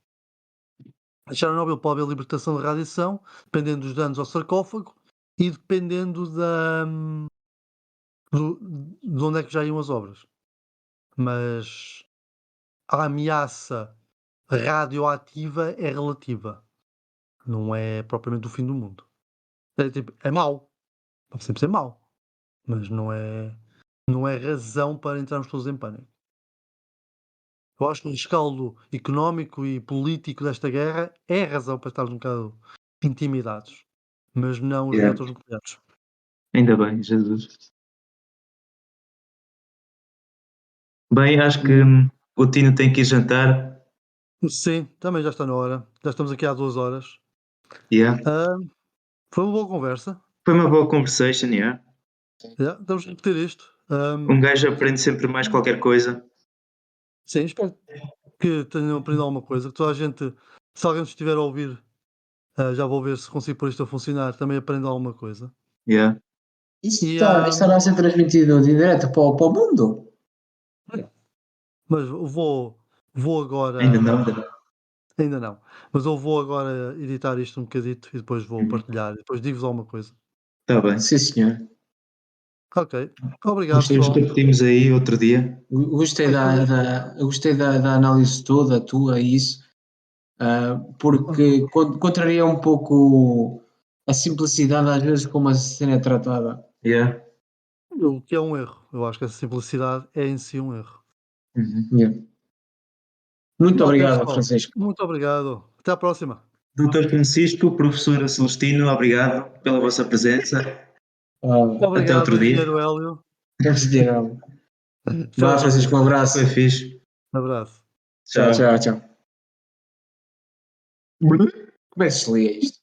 A Chernobyl pode haver libertação de radiação, dependendo dos danos ao sarcófago e dependendo de onde é que já iam as obras. Mas a ameaça radioativa é relativa. Não é propriamente o fim do mundo. É, tipo, é mau. Pode sempre ser mau. Mas não é razão para entrarmos todos em pânico. Eu acho que o rescaldo económico e político desta guerra é a razão para estarmos um bocado intimidados. Mas não os Yeah. reatores nucleares. Ainda bem, Jesus. Bem, acho que o Tino tem que ir jantar. Sim, também já está na hora. Já estamos aqui há 2 horas. Yeah. Ah, foi uma boa conversa. Foi uma boa conversation, yeah. Já, vamos repetir isto. Um gajo aprende sempre mais qualquer coisa. Sim, espero que tenham aprendido alguma coisa. Que toda a gente, se alguém estiver a ouvir, já vou ver se consigo pôr isto a funcionar, também aprenda alguma coisa. Yeah. Isto E, estará a ser transmitido de direto para o mundo? mas vou agora. Ainda não. Ainda não. Mas eu vou agora editar isto um bocadito e depois vou Uhum. partilhar. E depois digo-vos alguma coisa. Está bem. Sim, senhor. Ok. Obrigado, Depois pessoal. repetimos aí outro dia. Gostei Depois- gostei da análise toda, tua e isso, porque contraria um pouco a simplicidade às vezes como a cena é tratada. Yeah. O que é um erro. Eu acho que essa simplicidade é em si um erro. Uhum. Yeah. Muito Ok, obrigado, pessoal. Francisco. Muito obrigado. Até à próxima. Doutor Francisco, professora Celestino, obrigado pela vossa presença. Até Obrigado, outro dia. engenheiro Hélio. Tchau, Vá, tchau. Francisco, um abraço. Foi fixe. Um abraço. Tchau, Tchau. tchau, tchau. Como é que se liga isto?